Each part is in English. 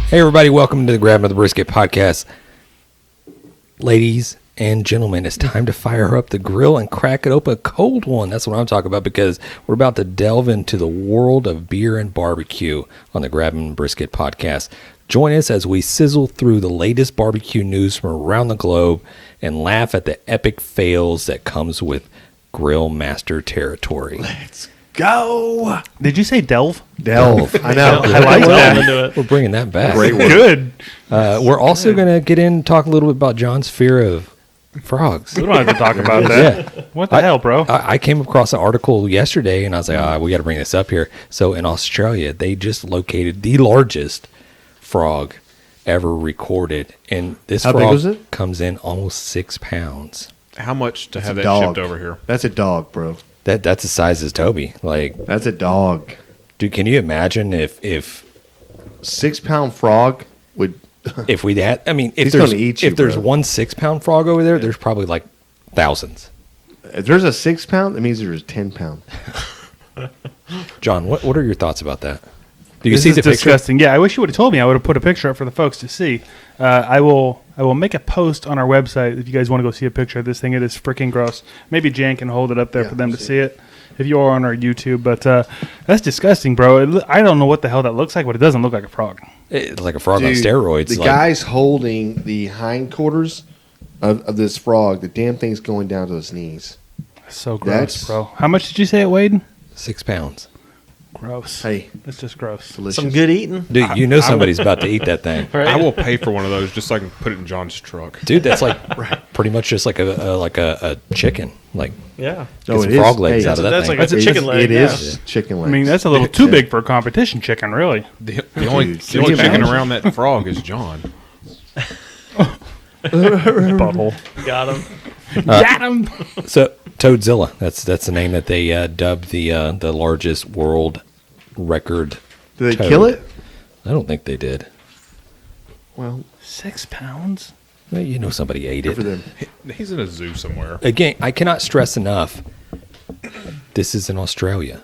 Hey everybody, welcome to the Grab Another Brisket podcast. Ladies and gentlemen, it's time to fire up the grill and crack it open a cold one. That's what I'm talking about, because we're about to delve into the world of beer and barbecue on the Grab Another Brisket podcast. Join us as we sizzle through the latest barbecue news from around the globe and laugh at the epic fails that comes with grill master territory. Let's go. Did you say delve? Delve. I know. I like that. We're bringing that back. Great word. Good. We're also going to get in and talk a little bit about John's fear of frogs. We don't have to talk about that. Yeah. What the hell, bro? I came across an article yesterday, and I was like, we got to bring this up here. So in Australia, they just located the largest frog ever recorded. And this How big frog was it? comes in almost 6 pounds. How much to have a that dog. shipped over here? That's a dog, bro. That's the size as Toby. Like, That's a dog. dude, can you imagine if 6 pound frog would. we had, I mean, if He's there's gonna eat you, if there's bro. 1 6 pound frog over there, there's probably like thousands. If there's a 6 pound, that means there's 10 pound. John, what are your thoughts about that? Do you This see is the picture? disgusting. Yeah, I wish you would have told me. I would have put a picture up for the folks to see. I will make a post on our website if you guys want to go see a picture of this thing. It is freaking gross. Maybe Jan can hold it up there Yeah, for them to see see it if you are on our YouTube. But that's disgusting, bro. I don't know what the hell that looks like, but it doesn't look like a frog. It's like a frog on Dude, steroids. The like, guy's holding the hindquarters of this frog. The damn thing's going down to his knees. That's so gross, That's- bro. How much did you say it weighed? 6 pounds. Gross. Hey, That's just gross. delicious. Some good eating. Dude, you know somebody's about to eat that thing. Right? I will pay for one of those just so I can put it in John's truck. Dude, that's like pretty much just like a chicken. Like, Yeah. get some frog legs out of that that's thing. like a chicken leg. It yeah. is chicken legs. I mean, that's a little too big for a competition chicken, really. The only Dude, the only can you chicken imagine? around that frog is John. Butthole. Got him. Got him. So Toadzilla, that's the name that they dubbed the largest world record. Did they toad. kill it? I don't think they did. Well, 6 pounds? Well, you know somebody ate good for it. them. He's in a zoo somewhere. Again, I cannot stress enough. This is in Australia.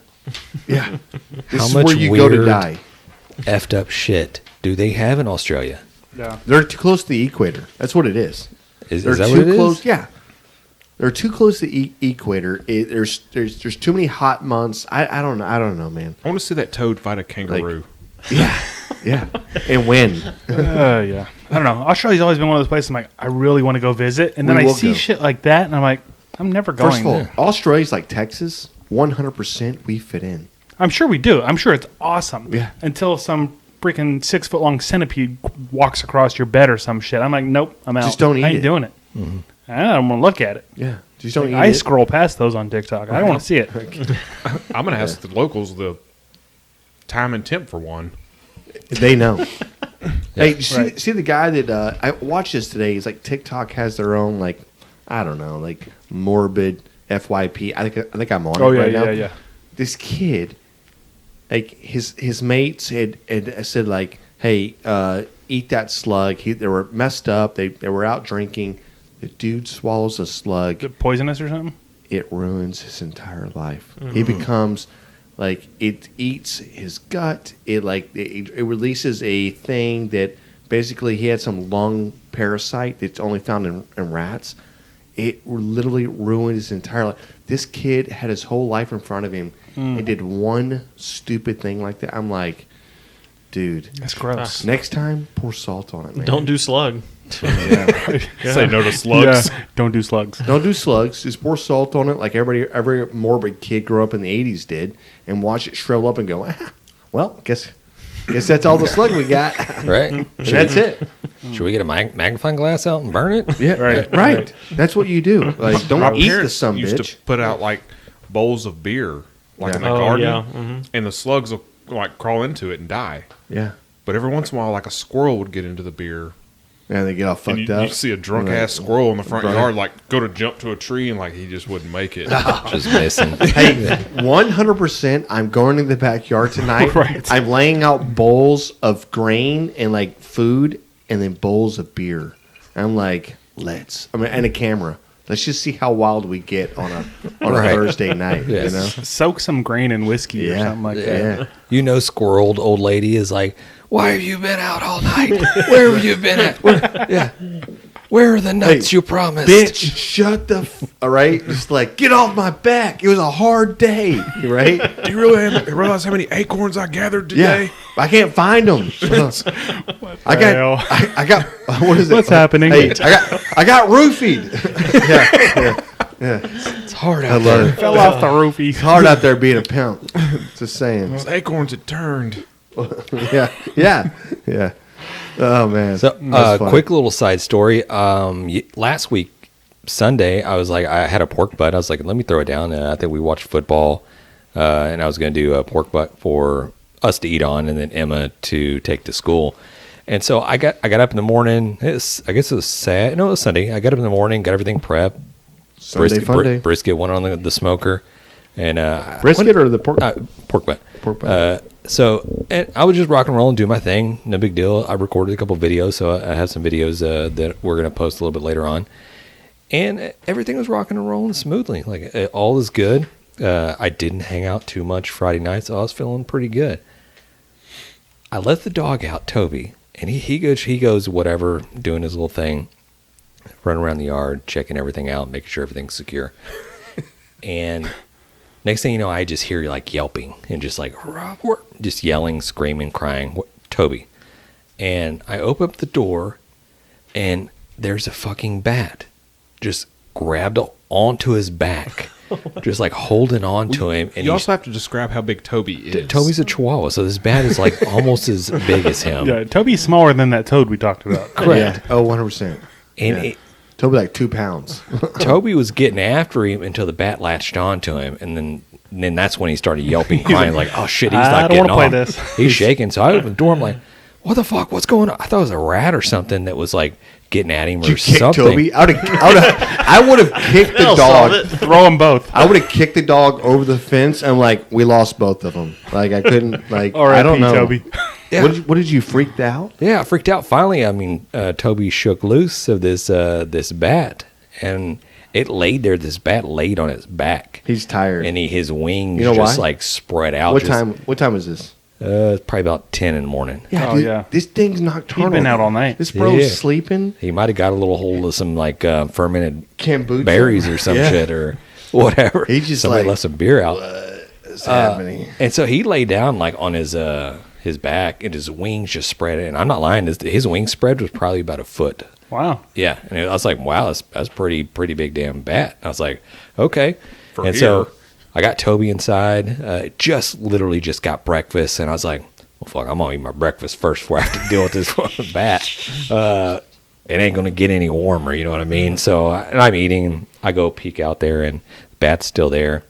Yeah. This How is much where you go to weird- die. Effed up shit do they have in Australia? Yeah. They're too close to the equator. That's what it is. Is They're that too what it close. is? Yeah, they're too close to the equator. There's too many hot months. I don't know. I don't know, man. I want to see that toad fight a kangaroo. Yeah, yeah, and win. Yeah. I don't know. Australia's always been one of those places I'm like, I really want to go visit. And then We I will see go. shit like that, and I'm like, I'm never going First of all, there. Australia's like Texas. 100% we fit in. I'm sure we do. I'm sure it's awesome. Yeah. Until some freaking 6 foot long centipede walks across your bed or some shit. I'm like, nope, I'm out. Just don't eat I ain't it. doing it. I don't want to look at it. Yeah, just don't eat I it. scroll past those on TikTok. I don't want to see it. I'm gonna ask the locals the time and temp for one. They know. Hey, you Right. see the guy that I watched this today? He's like TikTok has their own like I don't know like morbid FYP. I think I'm on Oh, it yeah, right yeah, now. yeah. This kid, like his mates had said like, hey, eat that slug. They were messed up. They were out drinking. The dude swallows a slug. Is it poisonous or something? It ruins his entire life. He becomes like it eats his gut. It releases a thing that basically he had some lung parasite that's only found in rats. It literally ruined his entire life. This kid had his whole life in front of him and did one stupid thing like that. I'm like, dude, That's gross. next time pour salt on it, man. Don't do slug. Say no to slugs. Yeah. Don't do slugs. Don't do slugs. Just pour salt on it like every morbid kid grew up in the 80s did and watch it shrivel up and go, well, guess that's all the slug we got. Right? And that's it. Should we get a magnifying glass out and burn it? Yeah, right. That's what you do. Like, don't My eat the parents some used bitch. to put out like bowls of beer, like in the Oh, garden, yeah. Mhm. and the slugs will like crawl into it and die. Yeah. But every once in a while, like a squirrel would get into the beer, And they get all fucked and you up. see a drunk Right. ass squirrel in the front Right. yard, like go to jump to a tree, and like he just wouldn't make it. Just missing. Hey, 100%. I'm going to the backyard tonight. Right. I'm laying out bowls of grain and like food, and then bowls of beer. I'm like, and a camera. Let's just see how wild we get on a Right. Thursday night. Yes. You know? Soak some grain in whiskey or something like that. Yeah. Squirreled old lady is like, why have you been out all night? Where have you been at? Where are the nuts you promised? Bitch, shut the all right? Just like, get off my back. It was a hard day, right? Do you really realize how many acorns I gathered today? Yeah. I can't find them. I got what is it? What's happening? Hey, I got roofied. yeah. It's hard I out love there. it. Fell off the roofie. It's hard out there being a pimp. Just saying. Those acorns had turned. Yeah. Oh man. So, That's funny. quick little side story. Last week, Sunday, I was like, I had a pork butt. I was like, let me throw it down. I think we watched football, and I was going to do a pork butt for us to eat on, and then Emma to take to school. And so I got up in the morning. I guess it was Saturday. No, it was Sunday. I got up in the morning, got everything prepped. Sunday fun day. Brisket went on the smoker, and Brisket or the pork? pork butt. Pork butt. So and I was just rock and roll and do my thing. No big deal. I recorded a couple videos, so I have some videos that we're going to post a little bit later on. And everything was rocking and rolling smoothly. Like all is good. I didn't hang out too much Friday night, so I was feeling pretty good. I let the dog out, Toby, and he goes whatever, doing his little thing, running around the yard, checking everything out, making sure everything's secure. And next thing you know, I just hear like yelping and just like just yelling, screaming, crying, Toby. And I open up the door, and there's a fucking bat just grabbed onto his back, just like holding on to him. And You also have to describe how big Toby is. Toby's a Chihuahua, so this bat is like almost as big as him. Yeah, Toby's smaller than that toad we talked about. Correct. Yeah. Oh, 100%. And Toby like 2 pounds. Toby was getting after him until the bat latched onto him, and then that's when he started yelping, crying, like, "Oh shit, he's I not don't getting wanna play off." this. He's shaking. So I opened the door. I'm like, "What the fuck? What's going on?" I thought it was a rat or something that was like getting at him or You kicked something. Toby. I would have kicked the That'll solve dog. it. Throw them both. I would have kicked the dog over the fence. And like, we lost both of them. Like, I couldn't. Like, R.I.P. I don't know. Toby. Yeah. What did you freaked out? Yeah, I freaked out. Finally, I mean, Toby shook loose of this bat, and it laid there. This bat laid on its back, He's tired. and his wings You know just why? like spread out. What time? What time is this? Probably about 10 in the morning. Oh, yeah. This thing's nocturnal. He's been out all night. This bro's Yeah. sleeping. He might have got a little hold of some like fermented Kombucha. berries or some Yeah. shit or whatever. He just Somebody like, left some beer out. What's happening? And so he lay down like on his back, and his wings just spread. And I'm not lying, his wing spread was probably about a foot. Wow. Yeah, and I was like, wow, that's pretty big damn bat. I was like, okay. For and here. so I got Toby inside. Literally just got breakfast, and I was like, well, fuck, I'm gonna eat my breakfast first before I have to deal with this fucking bat. It ain't gonna get any warmer, you know what I mean? So I'm eating. I go peek out there, and the bat's still there.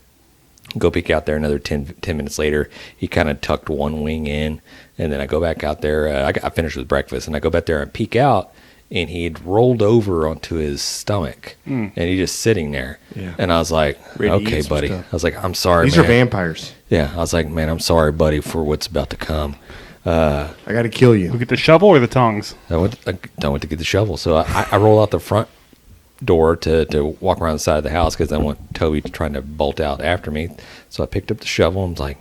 Go peek out there another 10 minutes later. He kind of tucked one wing in, and then I go back out there. I finished with breakfast, and I go back there and peek out, and he had rolled over onto his stomach, and he's just sitting there. Yeah. And I was like, Ready to okay, eat some buddy. stuff. I was like, I'm sorry, These man. are vampires. Yeah, I was like, man, I'm sorry, buddy, for what's about to come. I got to kill We you. get the shovel or the tongs? I went to get the shovel. So I roll out the front door to walk around the side of the house because I want Toby trying to bolt out after me. So I picked up the shovel and was like,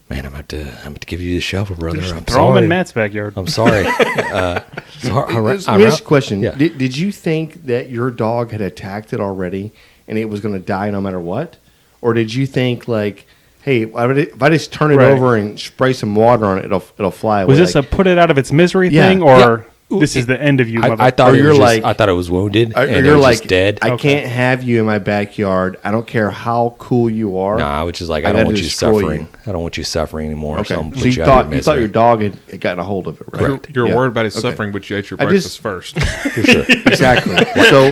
man, I'm going to give you the shovel, brother. I'm Throw them sorry. in Matt's backyard. I'm sorry. Let me ask you a question. Yeah. Did you think that your dog had attacked it already and it was going to die no matter what? Or did you think, like, hey, if I just turn it Right. over and spray some water on it, it'll fly away? Was this a put it out of its misery Yeah. thing, or Yeah. this is the end of you, mother? I thought Or it you're was like- I thought it was wounded Or and you're it was like, just dead. I can't have you in my backyard. I don't care how cool you are. No, I was just like, I I don't gotta want you destroy suffering. you. I don't want you suffering anymore. Okay. So I'm So put you you out thought of you thought your misery. dog had gotten a hold of it, right? You're Yeah. worried about his Okay. suffering, but you ate your I breakfast just- first. For sure. Exactly. So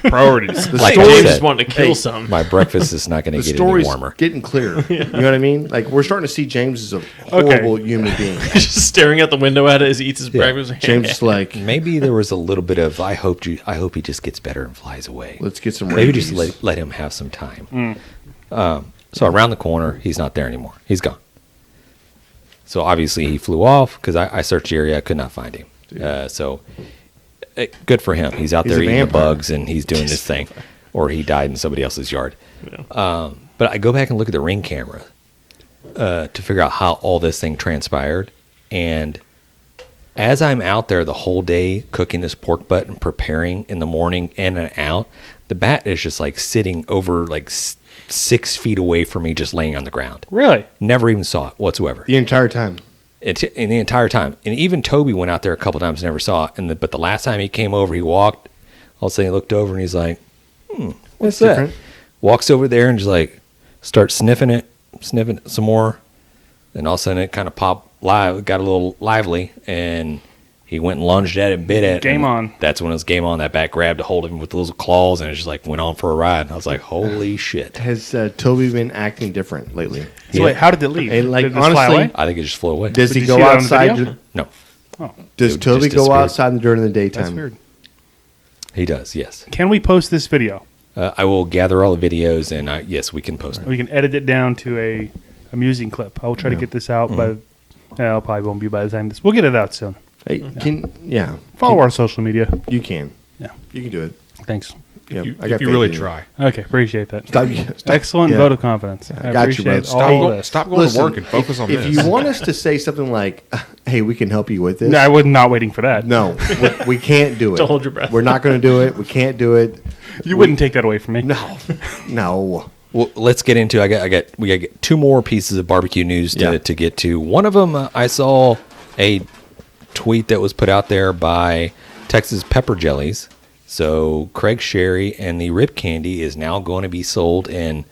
Priorities. the Like I Story said, just wanting to kill hey, some. My breakfast is not going the to get any story's warmer. getting clear. You know what I mean? Like, we're starting to see James as a horrible human being. Just staring out the window at it as he eats his Yeah. breakfast. James is like, Maybe there was a little bit of I hope he just gets better and flies away. let's get some Maybe rabies. just let him have some time. So around the corner, he's not there anymore. He's gone. So obviously he flew off because I searched the area. I could not find him. So good for him. He's out He's there a eating the vampire. bugs and he's doing this thing. or he died in somebody else's yard. Yeah. But I go back and look at the ring camera to figure out how all this thing transpired. And as I'm out there the whole day cooking this pork butt and preparing in the morning in and out, the bat is just like sitting over like 6 feet away from me, just laying on the ground. Really? Never even saw it whatsoever. The entire time. In the entire time. And even Toby went out there a couple times and never saw it. But the last time he came over, he walked. All of a sudden he looked over and he's like, what's that? different. Walks over there and just like starts sniffing it some more. Then all of a sudden it kind of got a little lively, and he went and lunged at it and bit at it. Game on. That's when it was game on. That bat grabbed a hold of him with those claws, and it just like went on for a ride. And I was like, holy shit. Has Toby been acting different lately? So wait, how did it leave? And, like, did it just fly honestly- away? I think it just flew away. Does Did he you go see that on the outside? video? No, Oh, Does It Toby just go disappeared. outside during the daytime? that's weird. he does, yes. Can we post this video? I will gather all the videos, and yes, we can post them. We can edit it down to a amusing clip. I will try to get this out by. It probably won't be by the time this. We'll get it out soon. Hey, Follow our social media. You can. Yeah. You can do it. Thanks. Yeah, If I got you faith really in you. try. Okay, appreciate that. Stop. Excellent yeah. vote of confidence. I I got you, appreciate bro. all this. Stop going Listen, to work and focus on if this. you want us to say something like, "Hey, we can help you with this," No, I was not waiting for that. no, we can't do it. Don't hold your breath. We're not going to do it. We can't do it. You wouldn't take that away from me. No. Well, let's get into. We got to get 2 more pieces of barbecue news to get to. One of them, I saw a tweet that was put out there by Texas Pepper Jellies. So Craig Sherry and the Rib Candy is now going to be sold in,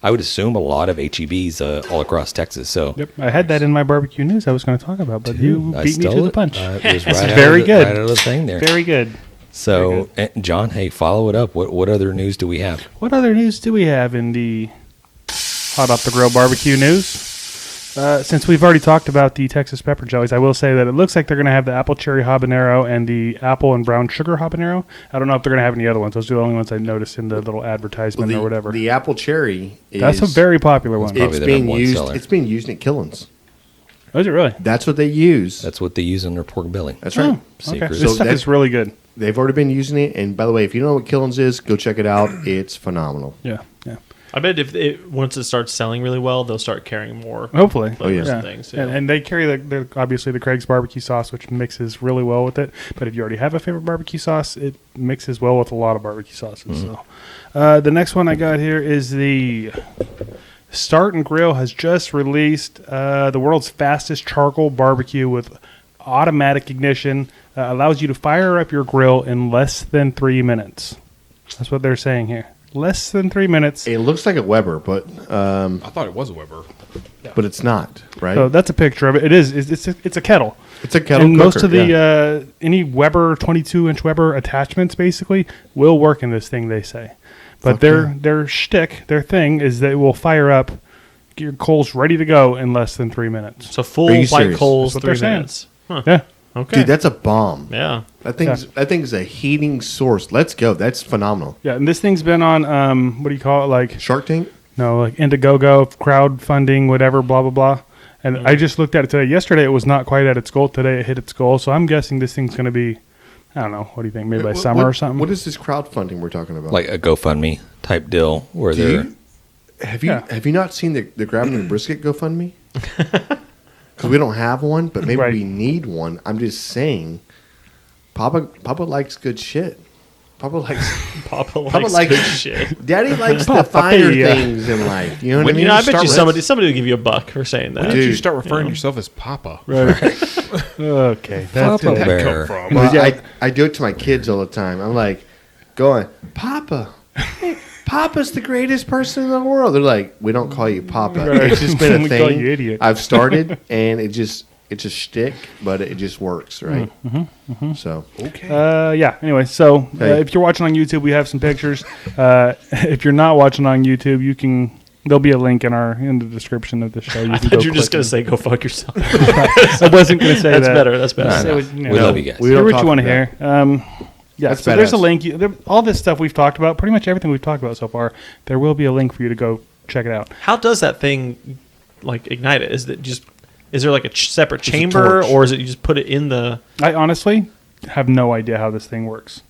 I would assume, a lot of HEBs all across Texas. So Yep, I had that in my barbecue news I was going to talk about, but you I beat me to stole the it. punch. It was right very good. Right out of the thing there. Very good. So, and John, hey, follow it up. What other news do we have? What other news do we have in the Hot Off the Grill barbecue news? Since we've already talked about the Texas Pepper Jellies, I will say that it looks like they're going to have the apple cherry habanero and the apple and brown sugar habanero. I don't know if they're going to have any other ones. Those are the only ones I noticed in the little advertisement or whatever. The apple cherry is That's a very popular one. probably it's the being number one used. seller. It's being used at Killins. Oh, is it really? That's what they use. That's what they use in their pork belly. That's right. Okay. Secret. This So stuff that- is really good. They've already been using it. And by the way, if you don't know what Killins is, go check it out. It's phenomenal. Yeah, yeah. I bet if once it starts selling really well, they'll start carrying more. Hopefully. flavors yeah. and things. Yeah. And they carry the obviously the Craig's barbecue sauce, which mixes really well with it. But if you already have a favorite barbecue sauce, it mixes well with a lot of barbecue sauces. So, the next one I got here is the Start and Grill has just released the world's fastest charcoal barbecue with automatic ignition. Allows you to fire up your grill in less than 3 minutes. That's what they're saying here. Less than 3 minutes. It looks like a Weber, but I thought it was a Weber. it's not, right? So that's a picture of it. It is. It's a kettle. It's a kettle And cooker. most of the yeah. any Weber 22-inch Weber attachments basically will work in this thing. They say, but Fuck their shtick, their thing is that it will fire up, get your coals ready to go in less than 3 minutes. So full Are you white serious? coals, That's what they're 3 saying. minutes. Huh. Yeah, Okay. Dude, that's a bomb. yeah. That thing's a heating source. Let's go. That's phenomenal. yeah. And this thing's been on what do you call it? Like Shark Tank. no, like Indiegogo, crowdfunding, whatever, blah blah blah. And I just looked at it today. Yesterday it was not quite at its goal. Today it hit its goal. So I'm guessing this thing's going to be, I don't know, what do you think? Maybe by summer or something. What is this crowdfunding we're talking about? Like a GoFundMe type deal where Do they're. you, have Yeah. you not seen the Grabbing and Brisket GoFundMe? Because we don't have one, but maybe Right. we need one. I'm just saying, Papa likes good shit. Papa likes likes good good shit. Daddy likes the Papa, finer yeah. things in life. You know what I When mean? You know, I bet you Start with- somebody will give you $1 for saying that. Why don't you Dude. start referring to yourself as Papa? Right. Okay. That's Papa it. Bear. Well, Yeah. I do it to my kids all the time. I'm like, going, Papa. Hey, Papa's the greatest person in the world. They're like, we don't call you Papa. Right. It's just been a We call thing you idiot. I've started, and it's a shtick, but it just works, right? So Yeah. Anyway, so Okay. if you're watching on YouTube, we have some pictures. If you're not watching on YouTube, you can. There'll be a link in the description of the show. You I can thought go you were just click going to say, go fuck yourself. it. I wasn't going to say That's that. better. That's better. Say No, what- you we know. love you guys. We Hear don't what talk you want to about hear. Yeah, That's so there's a badass. link. All this stuff we've talked about, pretty much everything we've talked about so far, there will be a link for you to go check it out. How does that thing like ignite it? Is there like a separate chamber, torch. or is it you just put it in the? I honestly have no idea how this thing works.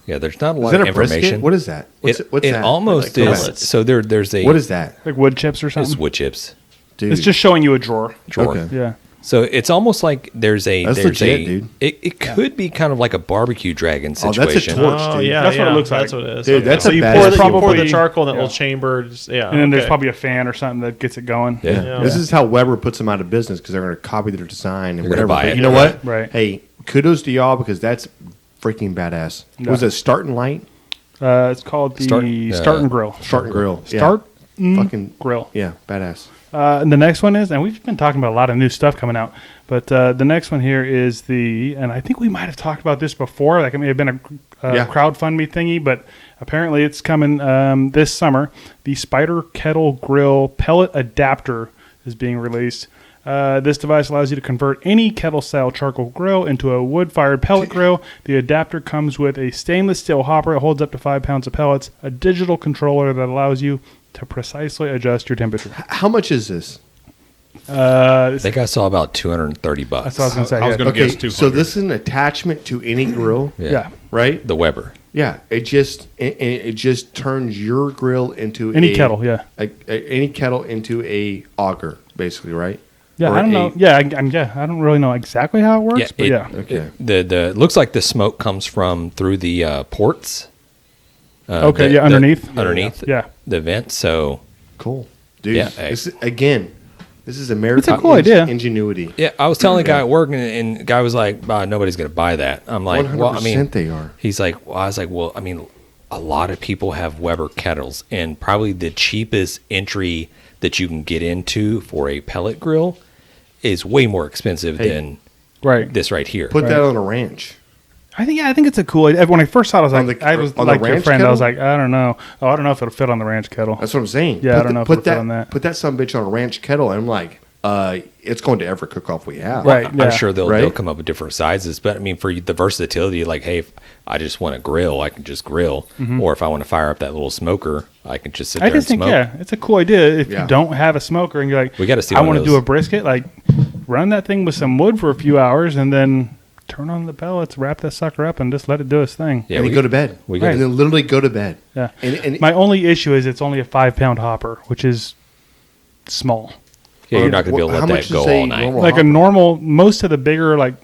Yeah, there's not a Is lot that of a brisket? information. What is that? What's it that? almost Like, is. pellets. So there's a What is that? Like wood chips or it's something. wood chips Dude. It's just showing you a drawer. drawer. Okay. Yeah. So it's almost like there's That's there's legit, dude. It could be kind of like a barbecue dragon Oh, that's a situation. torch. Oh dude. yeah, That's what it looks That's like. what it is. Dude, that's so a you badass pour, the, you fuel. pour the Probably- charcoal in that yeah. little chamber. Just, yeah, And then there's okay. probably a fan or something that gets it going. Yeah. This is how Weber puts them out of business because they're going to copy their design and They're gonna whatever. buy But it. you know what? Right. Hey, kudos to y'all because that's freaking badass. Yeah. Was it Start and Light? It's called the Start- Start and Grill. Start and Grill. Yeah. Start and Fucking Grill. Yeah, badass. And the next one is, and we've been talking about a lot of new stuff coming out, but the next one here is and I think we might have talked about this before, like it may have been a Yeah. crowdfunding thingy, but apparently it's coming this summer. The Spider Kettle Grill Pellet Adapter is being released. This device allows you to convert any kettle-style charcoal grill into a wood-fired pellet grill. The adapter comes with a stainless steel hopper. It holds up to 5 pounds of pellets, a digital controller that allows you to precisely adjust your temperature. How much is this? I think I saw about $230. That's what I was going to say. I was yeah. gonna Okay, guess 200. so this is an attachment to any grill, Yeah. right? The Weber. Yeah, it just turns your grill into Any kettle, yeah. any kettle into a auger, basically, right? Yeah, Or I don't know. Yeah, I don't really know exactly how it works, but yeah. Okay. The looks like the smoke comes from through the ports. Okay, yeah, underneath. Underneath. Yeah. The vent. So Cool, dude. Yeah, This is American cool idea. ingenuity. yeah, I was telling the guy at work, and the guy was like, nobody's going to buy that. I'm like, 100% well, I mean, they are. He's like, well, I was like, well, I mean, a lot of people have Weber kettles, and probably the cheapest entry that you can get into for a pellet grill is way more expensive than Right. this right here. Put that on a ranch. I think it's a cool idea. When I first saw it, I was On like the your ranch friend. I was kettle? like, I don't know. Oh, I don't know if it'll fit on the ranch kettle. That's what I'm saying. Yeah, I don't know if put it'll fit on that. Put that sumbitch on a ranch kettle, and I'm like, it's going to every cook-off we have. Right. I'm yeah. sure they'll Right? come up with different sizes, but I mean, for the versatility, like, hey, if I just want to grill, I can just grill, or if I want to fire up that little smoker, I can just sit I there and just think, smoke. yeah, it's a cool idea. If Yeah. you don't have a smoker and you're like, We gotta see I one want of to do those. a brisket, like run that thing with some wood for a few hours and then turn on the pellets, wrap that sucker up, and just let it do its thing. Yeah, and we then go to bed. we and then literally go to bed. Yeah. And My only issue is it's only a 5-pound hopper, which is small. Yeah, you're not going to be able to How let much that go is a all night. normal- Like a normal, most of the bigger, like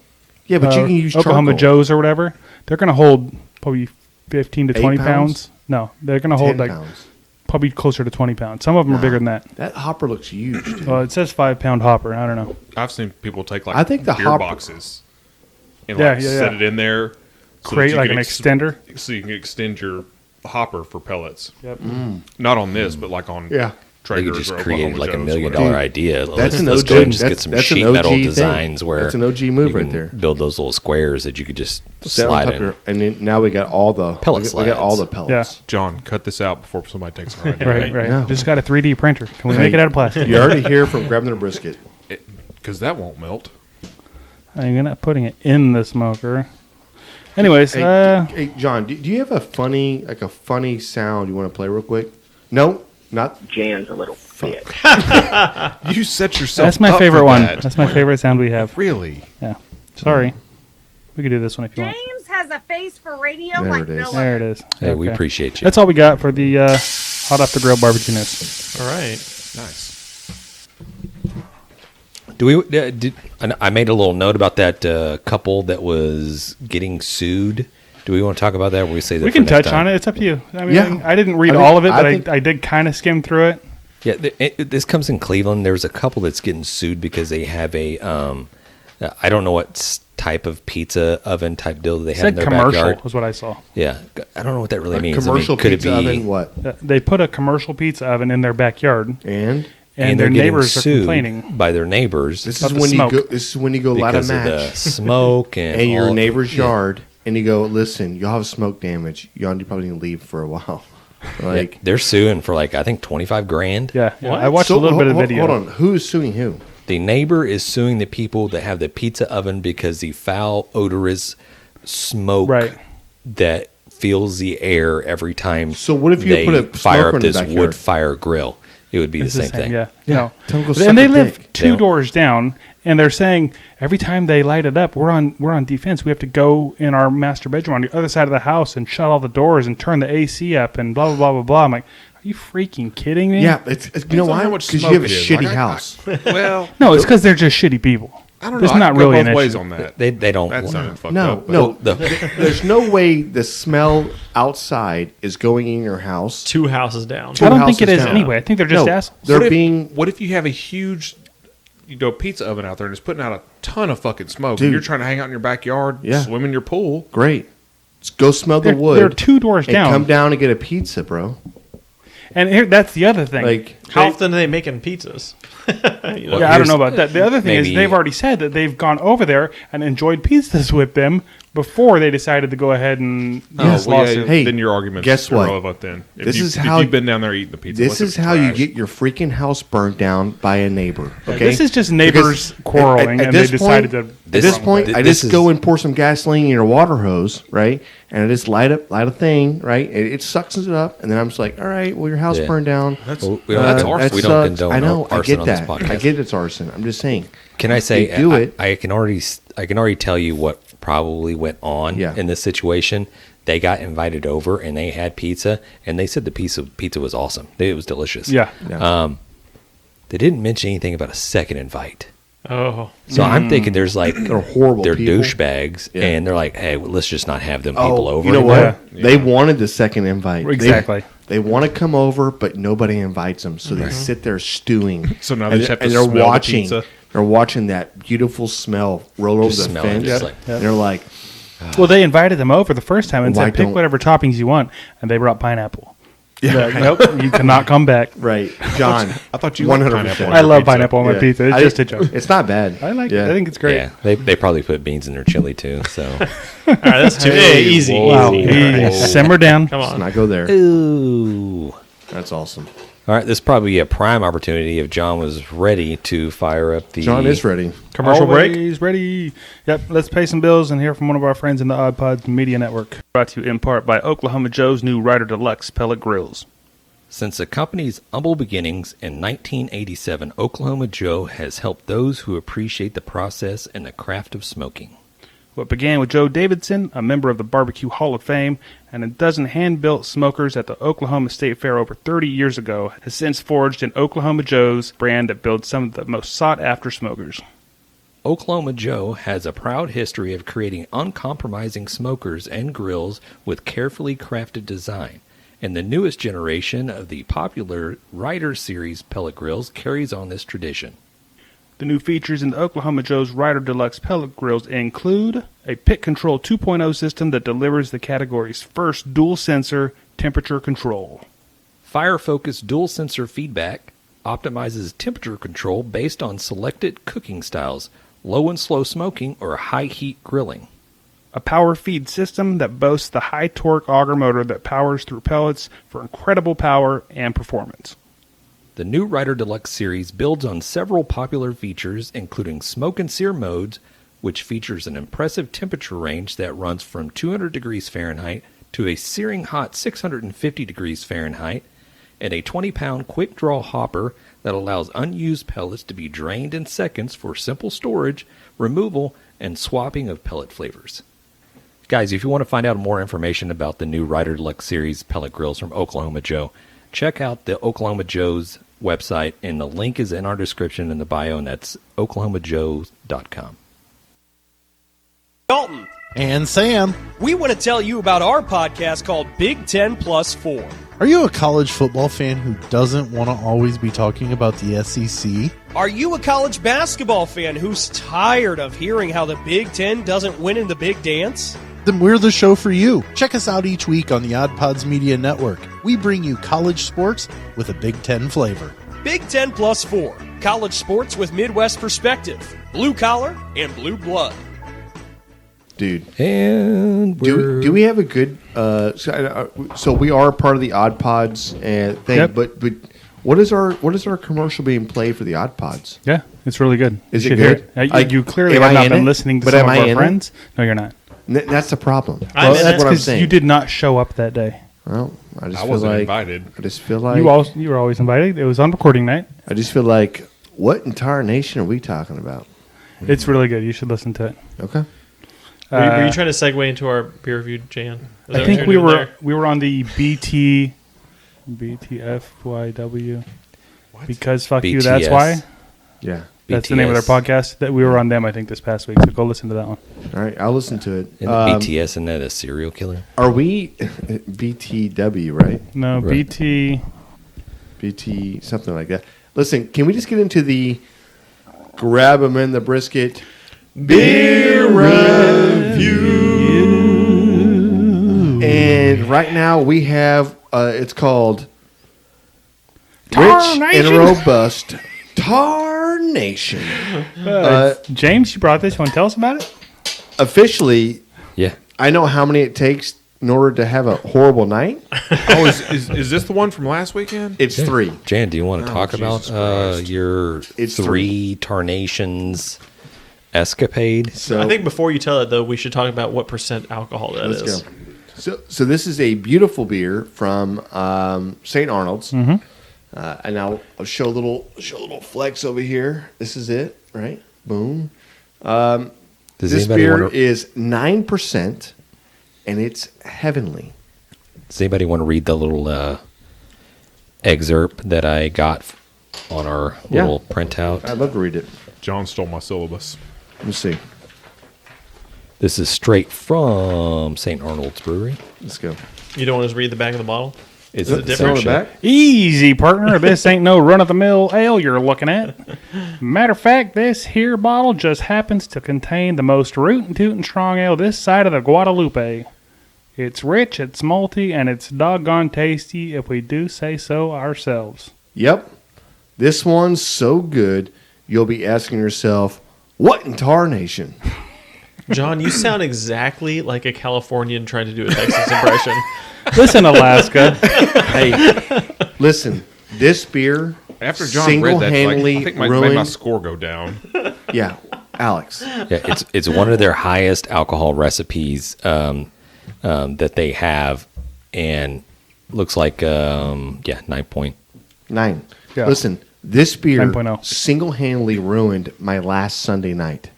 yeah, but you can use Oklahoma charcoal. Joe's or whatever, they're going to hold probably 15 to 20 8 pounds. pounds? No, they're going to 10 hold like pounds. probably closer to 20 pounds. Some of them are bigger than that. That hopper looks huge. Dude. Well, it says 5-pound hopper. I don't know. I've seen people take like I think the beer hopper- boxes and Yeah, like yeah, set yeah. it in there. So Create that you like can an extender. so you can extend your hopper for pellets. Yep. Not on this, but like on Yeah. They Traeger's could just or create Oklahoma like a $1 Joe's, million whatever. idea. That's an let's OG. go and just get That's some an sheet OG metal thing. designs where That's an OG move you can right there. build those little squares that you could just Set on slide top in. of- and then now we got all the Pellet we got all the slides. pellets. John, cut this out before somebody takes it. Right. No. Just got a 3D printer. Can we make it out of plastic? You already hear from grabbing the brisket. Because that won't melt. You're not putting it in the smoker. Anyways, Hey, John, do you have a funny sound you want to play real quick? No, not. Jan's a little bitch. You set yourself. that's my up favorite for one. that. That's my favorite sound we have. Really? Yeah. Sorry. We could do this one if you want. James has a face for radio There like it is. no There it other. is. Hey, we Okay. appreciate you. That's all we got for the hot off the grill barbecue news. All right. Nice. Do we? I made a little note about that couple that was getting sued. Do we want to talk about that? Or we say that We can touch on it. It's up to you. I mean, Yeah. I didn't read I think- all of it, I but think- I did kind of skim through it. Yeah, this comes in Cleveland. There's a couple that's getting sued because they have a I don't know what type of pizza oven type deal they It have in said their commercial backyard. was what I saw. Yeah, I don't know what that really A means. commercial could pizza it be? oven, what? They put a commercial pizza oven in their backyard, And and they're their getting neighbors are sued complaining. by their neighbors this About is the when smoke. you go. This is when you go light a because of the match smoke and in your all- neighbor's yeah. yard, and you go, listen, you'll have smoke damage. You probably need to leave for a while. Like, Yeah, they're suing for like I think $25,000. Yeah, What? I watched so, a little bit of hold- video. Hold on, who is suing who? The neighbor is suing the people that have the pizza oven because the foul, odorous smoke Right. that fills the air every time. So what if you they put a fire smoker up in the this backyard? wood fire grill? it would be the It's same thing. Yeah. Yeah. No. Tell 'em go suck And they a live dick. two doors down, and they're saying every time they light it up, we're on defense. We have to go in our master bedroom on the other side of the house and shut all the doors and turn the AC up and blah blah blah blah blah. I'm like, are you freaking kidding me? Yeah, it's you know on why? how much Because you smoke have a it is. shitty Like, house. Well, No, it's because they're just shitty people. I don't know. It's I not can go really both an ways issue. on that. They don't. That sounded fucked No, up. no. The- There's no way the smell outside is going in your house. 2 houses down. Two I don't think houses it is down. anyway. I think they're just No, assholes. they're What if you have a huge, pizza oven out there and it's putting out a ton of fucking smoke? Dude. And you're trying to hang out in your backyard, Yeah. swim in your pool. great. Let's go smell the wood. They're 2 doors and down. come down and get a pizza, bro. And here, that's the other thing. Like, How often are they making pizzas? You know? yeah, I don't know about that. The other thing is maybe- they've already said that they've gone over there and enjoyed pizzas with them before they decided to go ahead and this lawsuit. Hey, then your argument's guess what? irrelevant then. If This you, is if how- you've been down there eating the pizza. this unless is it's how you trash. get your freaking house burnt down by a neighbor. Okay, This is just neighbors Because quarreling, at and they this decided point- to. At this point, I this just go is- and pour some gasoline in your water hose, right? And I just light a thing, right? It sucks it up, and then I'm just like, all right, well, your house Yeah. burned down. That's, Well, that's arson. that We don't sucks. condone I know. I arson get on this that. podcast. I get it's arson. I'm just saying. Can I say You do it. I can already tell you what probably went on Yeah. in this situation. They got invited over and they had pizza, and they said the pizza was awesome. It was delicious. Yeah. They didn't mention anything about a second invite. Oh. So I'm thinking there's like They're horrible they're people. douchebags, Yeah. and they're like, hey, well, let's just not have them people over. You know anymore. what? They wanted the second invite. Exactly. They want to come over, but nobody invites them, so they sit there stewing. So now they and just have to and they're smell the watching. pizza. They're watching that beautiful smell roll over Just the smell it, fence, just like- and they're like, Well, they invited them over the first time and Why said, pick don't- whatever toppings you want, and they brought pineapple. Like, nope, you cannot come back. "Right, John." I thought you liked 100%. pineapple on I your love pizza. pineapple on my Yeah. pizza. It's just a joke. It's not bad. I like Yeah. it. I think it's great. Yeah, they probably put beans in their chili too. So All right, that's too easy. Wow. Easy. Hey, Whoa. simmer down. Come Let's on. not go there. ooh. That's awesome. All right, this is probably a prime opportunity if John was ready to fire up the. John is ready. Commercial break. Always ready. Yep, let's pay some bills and hear from one of our friends in the Oddpods Media Network. Brought to you in part by Oklahoma Joe's new Ryder Deluxe pellet grills. Since the company's humble beginnings in 1987, Oklahoma Joe has helped those who appreciate the process and the craft of smoking. What began with Joe Davidson, a member of the Barbecue Hall of Fame, and a dozen hand-built smokers at the Oklahoma State Fair over 30 years ago, has since forged an Oklahoma Joe's brand that builds some of the most sought-after smokers. Oklahoma Joe has a proud history of creating uncompromising smokers and grills with carefully crafted design, and the newest generation of the popular Ryder Series pellet grills carries on this tradition. The new features in the Oklahoma Joe's Ryder Deluxe pellet grills include a Pit Control 2.0 system that delivers the category's first dual-sensor temperature control. Fire-focused dual sensor feedback optimizes temperature control based on selected cooking styles, low and slow smoking, or high heat grilling. A power feed system that boasts the high torque auger motor that powers through pellets for incredible power and performance. The new Ryder Deluxe series builds on several popular features, including smoke and sear modes, which features an impressive temperature range that runs from 200 degrees Fahrenheit to a searing hot 650 degrees Fahrenheit, and a 20-pound quick-draw hopper that allows unused pellets to be drained in seconds for simple storage, removal, and swapping of pellet flavors. Guys, if you want to find out more information about the new Ryder Deluxe series pellet grills from Oklahoma Joe, check out the Oklahoma Joe's website, and the link is in our description in the bio, and that's oklahomajoes.com. Dalton, And Sam, we want to tell you about our podcast called Big 10 Plus 4. are you a college football fan who doesn't want to always be talking about the SEC? Are you a college basketball fan who's tired of hearing how the Big 10 doesn't win in the big dance? Then we're the show for you. Check us out each week on the Oddpods Media Network. We bring you college sports with a Big Ten flavor. Big 10 Plus 4. College sports with Midwest perspective. Blue collar and blue blood. Dude, And do we have a good? So we are part of the Oddpods thing, Yep. but what is our commercial being played for the Oddpods? Yeah, it's really good. Is You it should hear good? it. Like, You clearly am have I not in been it? listening to But some am of I our in it? friends. No, you're not. That's the problem. I'm in that's it. what I'm Because saying. you did not show up that day. Well, I just I feel wasn't like invited. I just feel like You were always invited. It was on recording night. I just feel like what entire nation are we talking about? It's really good. You should listen to it. Okay. Were you trying to segue into our peer review, Jan? Is that I what think you're we doing were there? we were on the BTFYW. Because fuck you, that's BTS. why. Yeah. That's the name of their podcast. That we were on them, I think, this past week. So go listen to that one. All right, I'll listen to it. Isn't BTS, isn't that a serial killer? Are we BTW, right? No, Right. BT, something like that. Listen, can we just get into the grab 'em in the brisket beer review? And right now we have, it's called Rich and Tarnation. Robust Tarnation. James, you brought this. You want to tell us about it? Officially, Yeah. I know how many it takes in order to have a horrible night. Oh, is this the one from last weekend? It's 3. Jan, do you want to talk Jesus about Christ. your It's three Tarnations escapade? So I think before you tell it, though, we should talk about what percent alcohol that is. let's go. So this is a beautiful beer from St. Arnold's, and I'll show a little flex over here. This is it, right? Boom. Does This anybody beer want to, is 9%, and it's heavenly. does anybody want to read the little excerpt that I got on our Yeah. little printout? I'd love to read it. John stole my syllabus. Let me see. This is straight from St. Arnold's Brewery. Let's go. You don't want to read the back of the bottle? It's Is it different? On the back? Easy, partner. This ain't no run-of-the-mill ale you're looking at. Matter of fact, this here bottle just happens to contain the most rootin' tootin' strong ale this side of the Guadalupe. It's rich, it's malty, and it's doggone tasty if we do say so ourselves. Yep. This one's so good, you'll be asking yourself, what in tarnation? John, you sound exactly like a Californian trying to do a Texas impression. Listen, Alaska. Hey, listen, this beer After John read that, like, single-handedly I think made my ruined. score go down. Yeah, Alex. Yeah, it's one of their highest alcohol recipes that they have, and looks like 9 9. Yeah. Listen, this beer 9.0. single-handedly ruined my last Sunday night.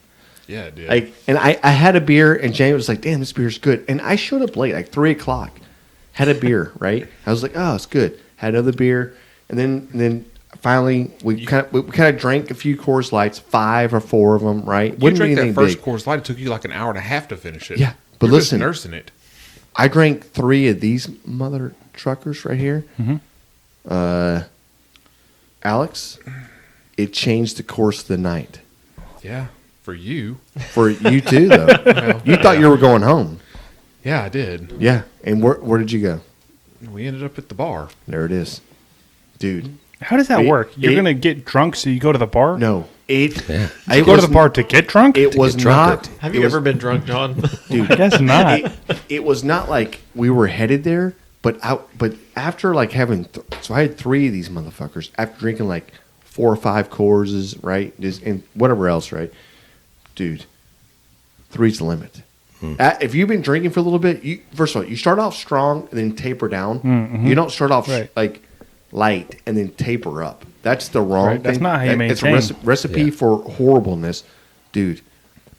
Yeah, it did. Like, and I had a beer, and Jamie was like, "Damn, this beer's good." And I showed up late, like 3:00. Had a beer, right? I was like, "Oh, it's good." Had another beer, and then finally we kind of drank a few Coors Lights, 5 or 4 of them, right? you Wouldn't drank be that anything first big. Coors Light. It took you like an hour and a half to finish it. Yeah, but You're just listen. nursing it. I drank 3 of these mother truckers right here. Alex, it changed the course of the night. Yeah, for you. For you too, though. You thought you were going home. Yeah, I did. Yeah. And where did you go? We ended up at the bar. There it is. Dude. How does that It- work? You're it- going to get drunk, so you go to the bar? No. You go to the bar to get drunk? It was drunk. not. Have it you was- ever been drunk, John? Dude, I guess not. it was not like we were headed there, but after like having so I had 3 of these motherfuckers after drinking like 4 or 5 Coorses, right? And whatever else, right? Dude, 3's the limit. If you've been drinking for a little bit, first of all, you start off strong and then taper down. You don't start off Right. like light and then taper up. That's the wrong Right, thing. that's not how you It's a maintain. recipe Yeah. for horribleness, dude.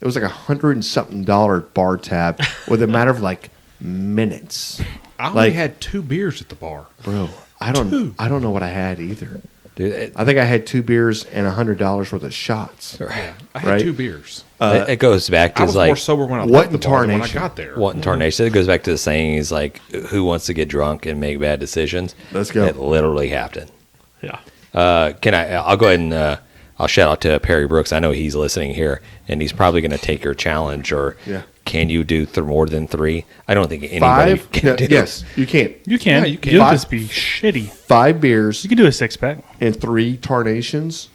It was like $100 and something bar tab with a matter of like minutes. I only Like- had 2 beers at the bar. Bro, I don't know what I had either. Dude, I think I had 2 beers and $100 worth of shots. I had Right. 2 beers. it goes back to I was like more sober when I what left the bar than when I tarnation? got there. what in tarnation. It goes back to the saying is like, who wants to get drunk and make bad decisions? Let's go. It literally happened. Yeah. I'll go ahead and I'll shout out to Perry Brooks. I know he's listening here, and he's probably going to take your challenge. Or Yeah. can you do more than 3? I don't think anybody 5? can Yeah, do. yes, you can. You can. Yeah, you can. You'll Five- just be shitty. 5 beers You can do a 6-pack. and 3 tarnations.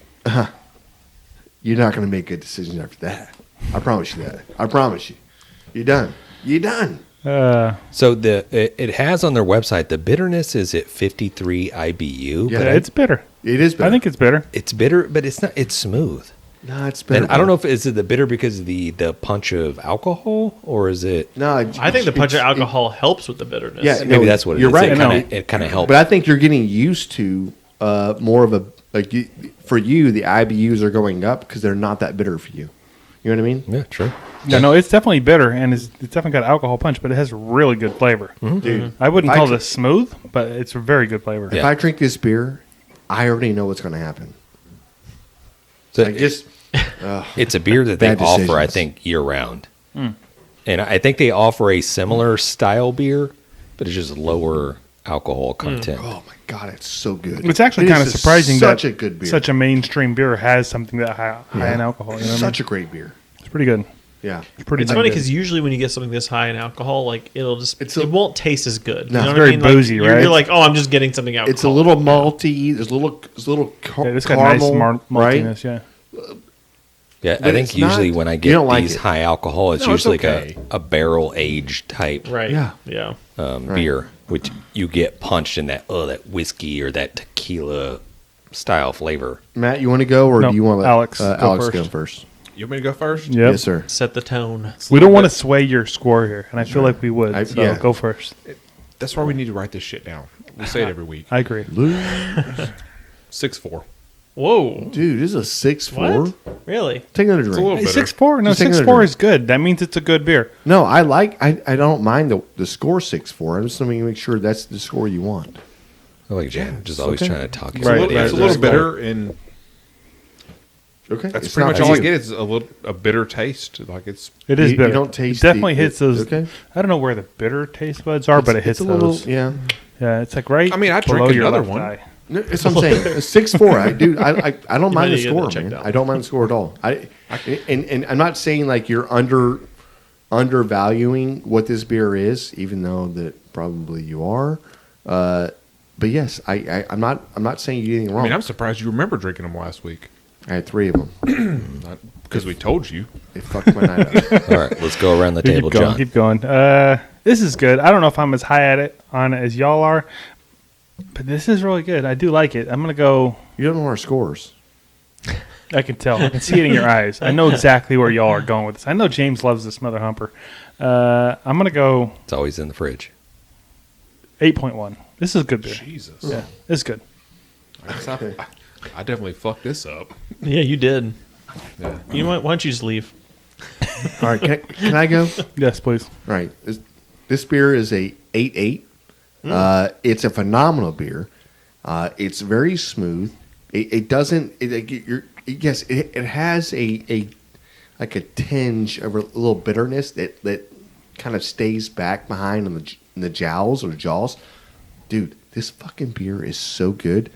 You're not going to make good decisions after that. I promise you that. I promise you. You're done. You're done. So it has on their website the bitterness is at 53 IBU. Yeah. But It's bitter. It is better. I think it's bitter. it's bitter, but it's not. It's smooth. No, it's better. And I don't know if is it the bitter because of the punch of alcohol, or is it? No, I think the punch of alcohol helps with the bitterness. Yeah, Maybe that's what it you're is. right. It kind of helps. But I think you're getting used to more of a for you. The IBUs are going up because they're not that bitter for you. You know what I mean? Yeah, true. Yeah, no, it's definitely bitter, and it's definitely got alcohol punch, but it has really good flavor. Dude, I wouldn't if call I this smooth, but it's a very good flavor. If I drink this beer, I already know what's going to happen. So I just it's a beer that they Bad offer, I decisions. think, year round. And I think they offer a similar style beer, but it's just lower alcohol content. oh my god, it's so good. It's actually It kind of is surprising such that a good beer. such a mainstream beer has something that high in alcohol. You know what I mean? Such a great beer. It's pretty good. Yeah, It's pretty. It's damn funny good. because usually when you get something this high in alcohol, like it won't taste as good. No. You know It's what very I mean? boozy, like, you're, right? You're like, oh, I'm just getting something alcoholic. it's a little malty. There's a little Yeah, it's got caramel, nice right? maltiness. Yeah. Yeah, But I think it's usually not- when I you get don't like these it. high alcohol, it's No, it's usually okay. like a barrel aged type right. Yeah. Yeah. beer, which you get punched in that whiskey or that tequila style flavor. Matt, you want to go or No, do you want to let Alex go Alex first. go first? You want me to go first? Yep. Yes, sir. Set the tone. We don't want to sway your score here, and I feel like we would. So yeah. go first. That's why we need to write this shit down. We say it every week. I agree. 6-4. Whoa. Dude, this is a 6-4. What? Really? Take another It's a drink. little Hey, bitter. 6-4. No, Just take another 6-4 drink. is good. That means it's a good beer. No, I don't mind the score 6-4. I'm just going to make sure that's the score you want. I like Jan, just always okay. trying to talk you It's a Right. little, out it's a of little it. bitter, and Okay. that's It's pretty not much all I you. get is a bitter taste. Like it's It is You bitter. don't taste it definitely the- hits those. okay. I don't know where the bitter taste buds are, but it hits It's a little, those. yeah. Yeah, it's like right. I mean, I'd below drink your another left one. eye. No, that's what I'm saying. A 6-4. I don't mind might the need to get score, that checked man. out. I don't mind the score at all. And I'm not saying like you're undervaluing what this beer is, even though that probably you are. But yes, I'm not saying you did anything I wrong. mean, I'm surprised you remember drinking them last week I had 3 of them. because we told you. It fucked my night up. All right, let's go around the Keep table, going. John. Keep going. This is good. I don't know if I'm as high on it as y'all are, but this is really good. I do like it. I'm gonna go. You don't know our scores. I can tell. I can see it in your eyes. I know exactly where y'all are going with this. I know James loves this mother humper. I'm gonna go It's always in the fridge. 8.1. This is a good beer. Jesus. Yeah, it's good. I definitely fucked this up. Yeah, you did. Yeah. You know what? Why don't you just leave? All right, can I go? Yes, please. All right. This beer is a 8.8. It's a phenomenal beer. It's very smooth. It doesn't. Yes, it has a like a tinge of a little bitterness that kind of stays back behind in the jowls or jaws. Dude, this fucking beer is so good.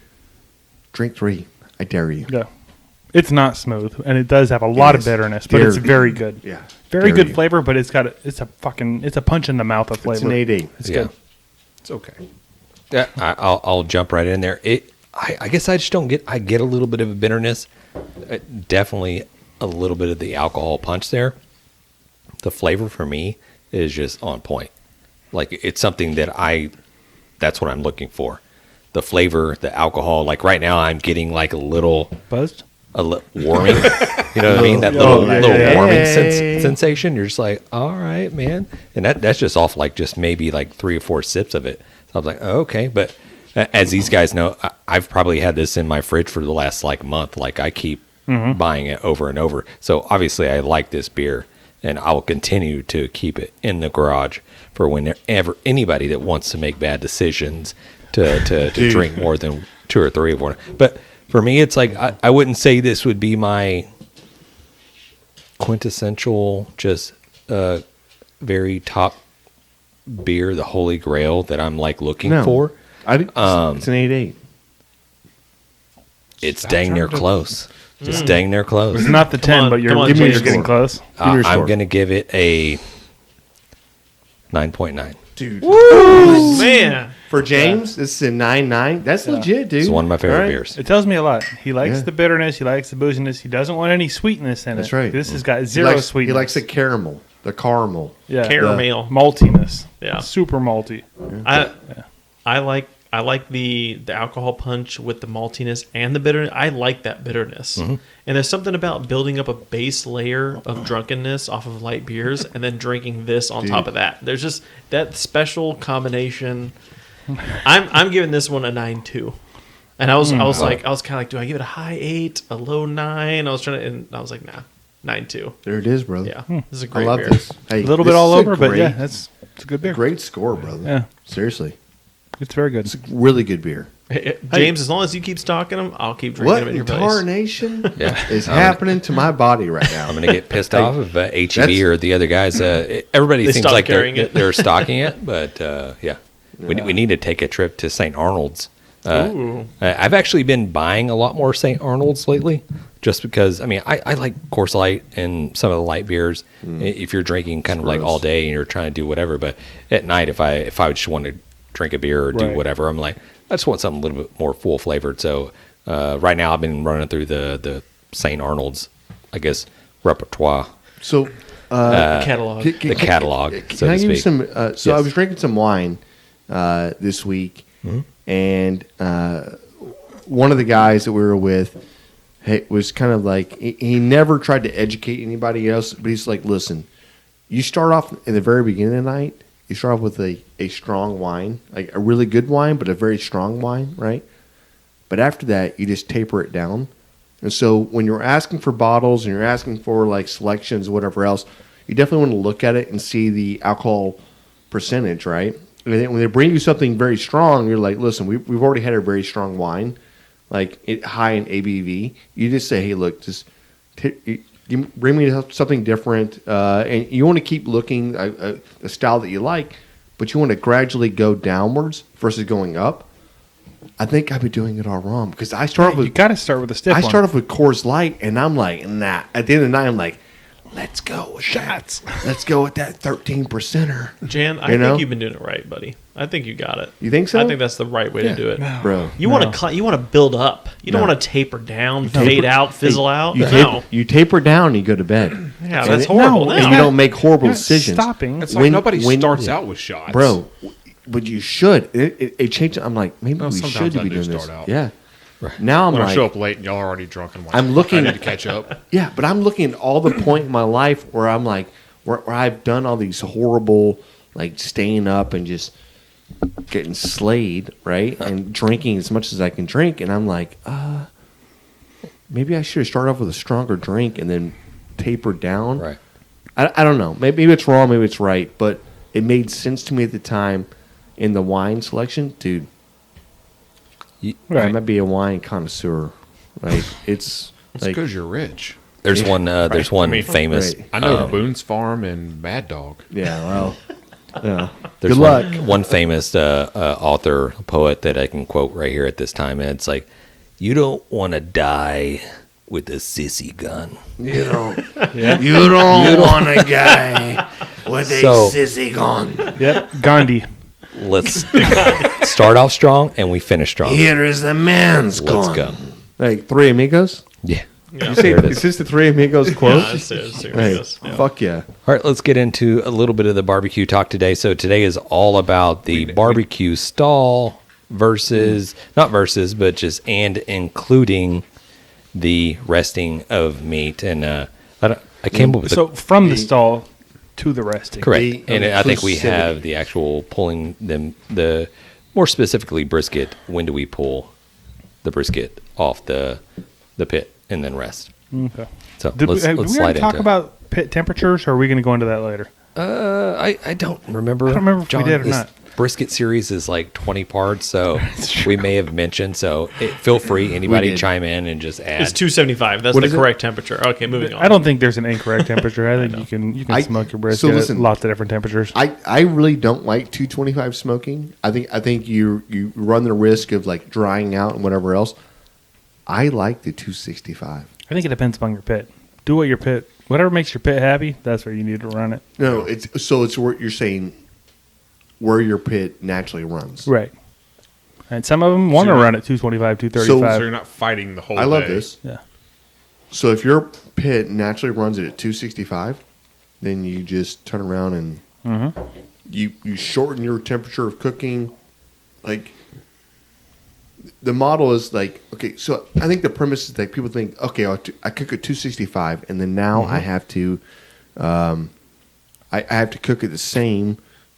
Drink 3. I dare you. Yeah. It's not smooth, and it does have a lot of is. bitterness, but it's Dare very you. good. Yeah. Very Dare good you. flavor, but it's a punch in the mouth of flavor. It's an 8.8. It's Yeah. good. It's okay. Yeah, I'll jump right in there. I guess I just don't get. I get a little bit of a bitterness, definitely a little bit of the alcohol punch there. The flavor for me is just on point. Like it's something that that's what I'm looking for. The flavor, the alcohol. Like right now, I'm getting like a little Buzzed? warming. You know what I mean? That little warming sensation. You're just like, all right, man. And that's just off like just maybe like 3 or 4 sips of it. So I was like, oh, okay. But as these guys know, I've probably had this in my fridge for the last like month. Like I keep buying it over and over. So obviously I like this beer, and I will continue to keep it in the garage for whenever anybody that wants to make bad decisions to drink more than 2 or 3 of one. But for me, it's like I wouldn't say this would be my quintessential, just very top beer, the holy grail that I'm like looking for. It's an 8.8. It's dang near close. Just dang near close. It's not the 10, on, but you're, come on, you're James. getting close. I'm going to give it a 9.9. Dude. Man. For James, this is a 9.9. That's legit, dude. It's one of my favorite All right. beers. It tells me a lot. He likes Yeah. the bitterness. He likes the booziness. He doesn't want any sweetness in it. That's right. This has got He zero likes, sweetness. He likes the caramel. yeah, Caramel. maltiness. Yeah. Super malty. I like I like the alcohol punch with the maltiness and the bitterness. I like that bitterness. And there's something about building up a base layer of drunkenness off of light beers and then drinking this on top of that. There's just that special combination. I'm giving this one a 9.2. And I was kind of like, do I give it a high 8, a low 9? I was like, nah, 9.2. There it is, brother. Yeah, this is a I great love beer. this. Hey, A little this bit all is a over, but great- yeah, it's a good beer. Great score, brother. Yeah. Seriously. It's very good. It's a really good beer. James, as long as you keep stocking them, I'll keep drinking What them in your place. tarnation Yeah. is happening to my body right now? I'm going to get pissed off if HEB That's- or the other guys. Everybody They seems stopped like carrying it. they're stocking it, but yeah. We need to take a trip to St. Arnold's. Ooh. I've actually been buying a lot more St. Arnold's lately, just because. I mean, I like Coors Light and some of the light beers. If you're drinking kind of like all day and you're trying to do whatever, but at night, if I just want to drink a beer or do Right. whatever, I'm like, I just want something a little bit more full flavored. So right now, I've been running through the St. Arnold's, I guess, repertoire. So, Catalog. The catalog, Can so I to give you speak. some? So I Yes. was drinking some wine this week, and one of the guys that we were with was kind of like he never tried to educate anybody else, but he's like, "Listen, you start off in the very beginning of the night. You start off with a strong wine, like a really good wine, but a very strong wine, right? But after that, you just taper it down." And so when you're asking for bottles and you're asking for like selections, whatever else, you definitely want to look at it and see the alcohol percentage, right? And then when they bring you something very strong, you're like, listen, we've already had a very strong wine, like high in ABV. You just say, hey, look, just you bring me something different. And you want to keep looking a style that you like, but you want to gradually go downwards versus going up. I think I've been doing it all wrong because I start off with You got to start with a stiff I one. start off with Coors Light, and I'm like, nah. At the end of the night, I'm like, let's go with shots. Let's go with that 13%er. Jan, I You know? think you've been doing it right, buddy. I think you got it. You think so? I think that's the right way to do it. Bro. You want to build up. You don't No. want to taper down, fade out, fizzle out. You, No. you taper down, and you go to bed. Yeah, And that's it- horrible. And No. you don't make horrible You're not decisions. stopping. It's like When- nobody when- starts out with shots. Bro, but you should. It changed. I'm like, maybe No, we sometimes should I be do doing this. start out. Yeah. Now I'm When I like, show up late and y'all are already drunk and like, I'm looking- I need to catch up. yeah, but I'm looking at all the point in my life where I'm like, where I've done all these horrible, like staying up and just getting slayed, right? And drinking as much as I can drink. And I'm like, maybe I should have started off with a stronger drink and then tapered down. Right. I don't know. Maybe it's wrong, maybe it's right. But it made sense to me at the time in the wine selection. Dude, I Right. might be a wine connoisseur. Like, it's It's like, because you're rich. There's one. There's one I mean, famous. right. I know Boone's Farm and Mad Dog. yeah, well, yeah. There's Good one, luck. one famous author, poet that I can quote right here at this time, and it's like, "You don't want to die with a sissy gun." You don't want a guy with a So- sissy gun. Yep. Gandhi. Let's start off strong and we finish strong. Here is the man's Let's gun. go. Like Three Amigos? Yeah. You say, There it is. is this the Three Amigos quote? Yeah, it's serious. Hey, fuck yeah. All right, let's get into a little bit of the barbecue talk today. So today is all about the barbecue stall versus, not versus, but just and including the resting of meat. And I came up with So from the stall to the resting. correct. the And I think we inclusivity. have the actual pulling them, the more specifically brisket. When do we pull the brisket off the pit and then rest? Okay. So Did let's we slide already talk into it. about pit temperatures, or are we going to go into that later? I don't remember. I don't remember if we did or this not. Brisket series is like 20 parts, so we may have mentioned. So feel free, anybody did. chime in and just add. It's 275. That's What the is it? correct temperature. Okay, moving on. I don't think there's an incorrect temperature. I think you can smoke your brisket so listen, at lots of different temperatures. I really don't like 225 smoking. I think you run the risk of like drying out and whatever else. I like the 265. I think it depends upon your pit. Do what your pit, whatever makes your pit happy, that's where you need to run it. No, it's where you're saying where your pit naturally runs. Right. And some of them want to you're not- run at 225, So 235. So you're not fighting the whole I love day. this. Yeah. So if your pit naturally runs it at 265, then you just turn around and you shorten your temperature of cooking. Like the model is like, okay, so I think the premise is that people think, okay, I cook at 265, and then now I have to, I have to cook it the same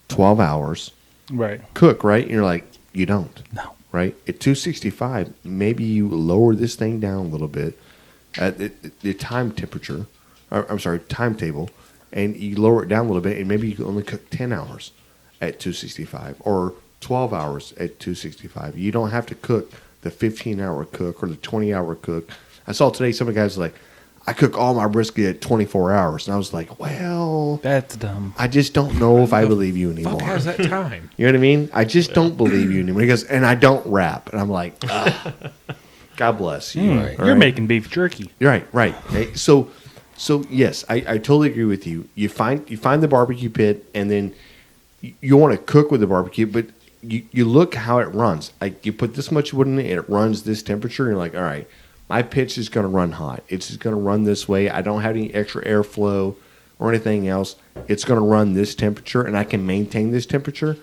12 hours. Right. Cook, right? And you're like, you don't. No. Right? At 265, maybe you lower this thing down a little bit at the timetable, and you lower it down a little bit, and maybe you can only cook 10 hours at 265 or 12 hours at 265. You don't have to cook the 15-hour cook or the 20-hour cook. I saw today some of the guys like, I cook all my brisket at 24 hours. And I was like, well, That's dumb. I just don't know if I believe you anymore. Fuck has that time? You know what I mean? I just don't believe you anymore. He goes, and I don't wrap. And I'm like, God bless you. Right. All You're right? making beef jerky. You're right. Okay. So yes, I totally agree with you. You find the barbecue pit, and then you want to cook with the barbecue, but you look how it runs. Like you put this much wood in it, and it runs this temperature. And you're like, all right, my pitch is going to run hot. It's just going to run this way. I don't have any extra airflow or anything else. It's going to run this temperature, and I can maintain this temperature.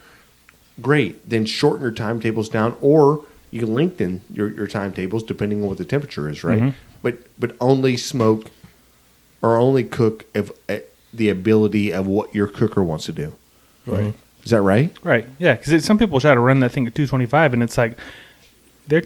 Great. Then shorten your timetables down, or you can lengthen your timetables depending on what the temperature is, right? But only smoke or only cook if the ability of what your cooker wants to do. Right. Is that right? Right. Yeah. Because some people try to run that thing at 225, and it's like they're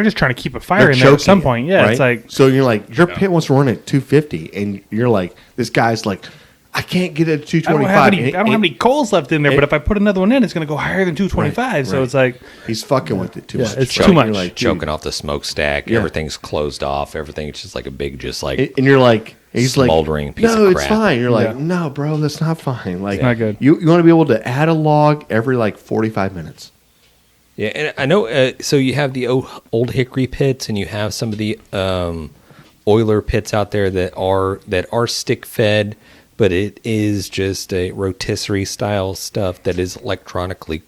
just trying to keep a fire They're in there at some choking point. it, Yeah. right? It's like so you're like your pit wants to run at 250, and you're like this guy's like, I can't get it at 225. I don't have any coals left in there, but if I put another one in, it's going to go higher than 225. Right, So right. it's like He's fucking with it too much. it's right? too much. You're like, dude. Choking off the smokestack. Yeah. Everything's closed off. Everything's just like a big, just like And you're like, he's smoldering like, piece no, of it's crap. fine. You're like, Yeah. no, bro, that's not fine. Like, not good. You want to be able to add a log every like 45 minutes. Yeah, and I know. So you have the old hickory pits, and you have some of the oiler pits out there that are stick fed, but it is just a rotisserie style stuff that is electronically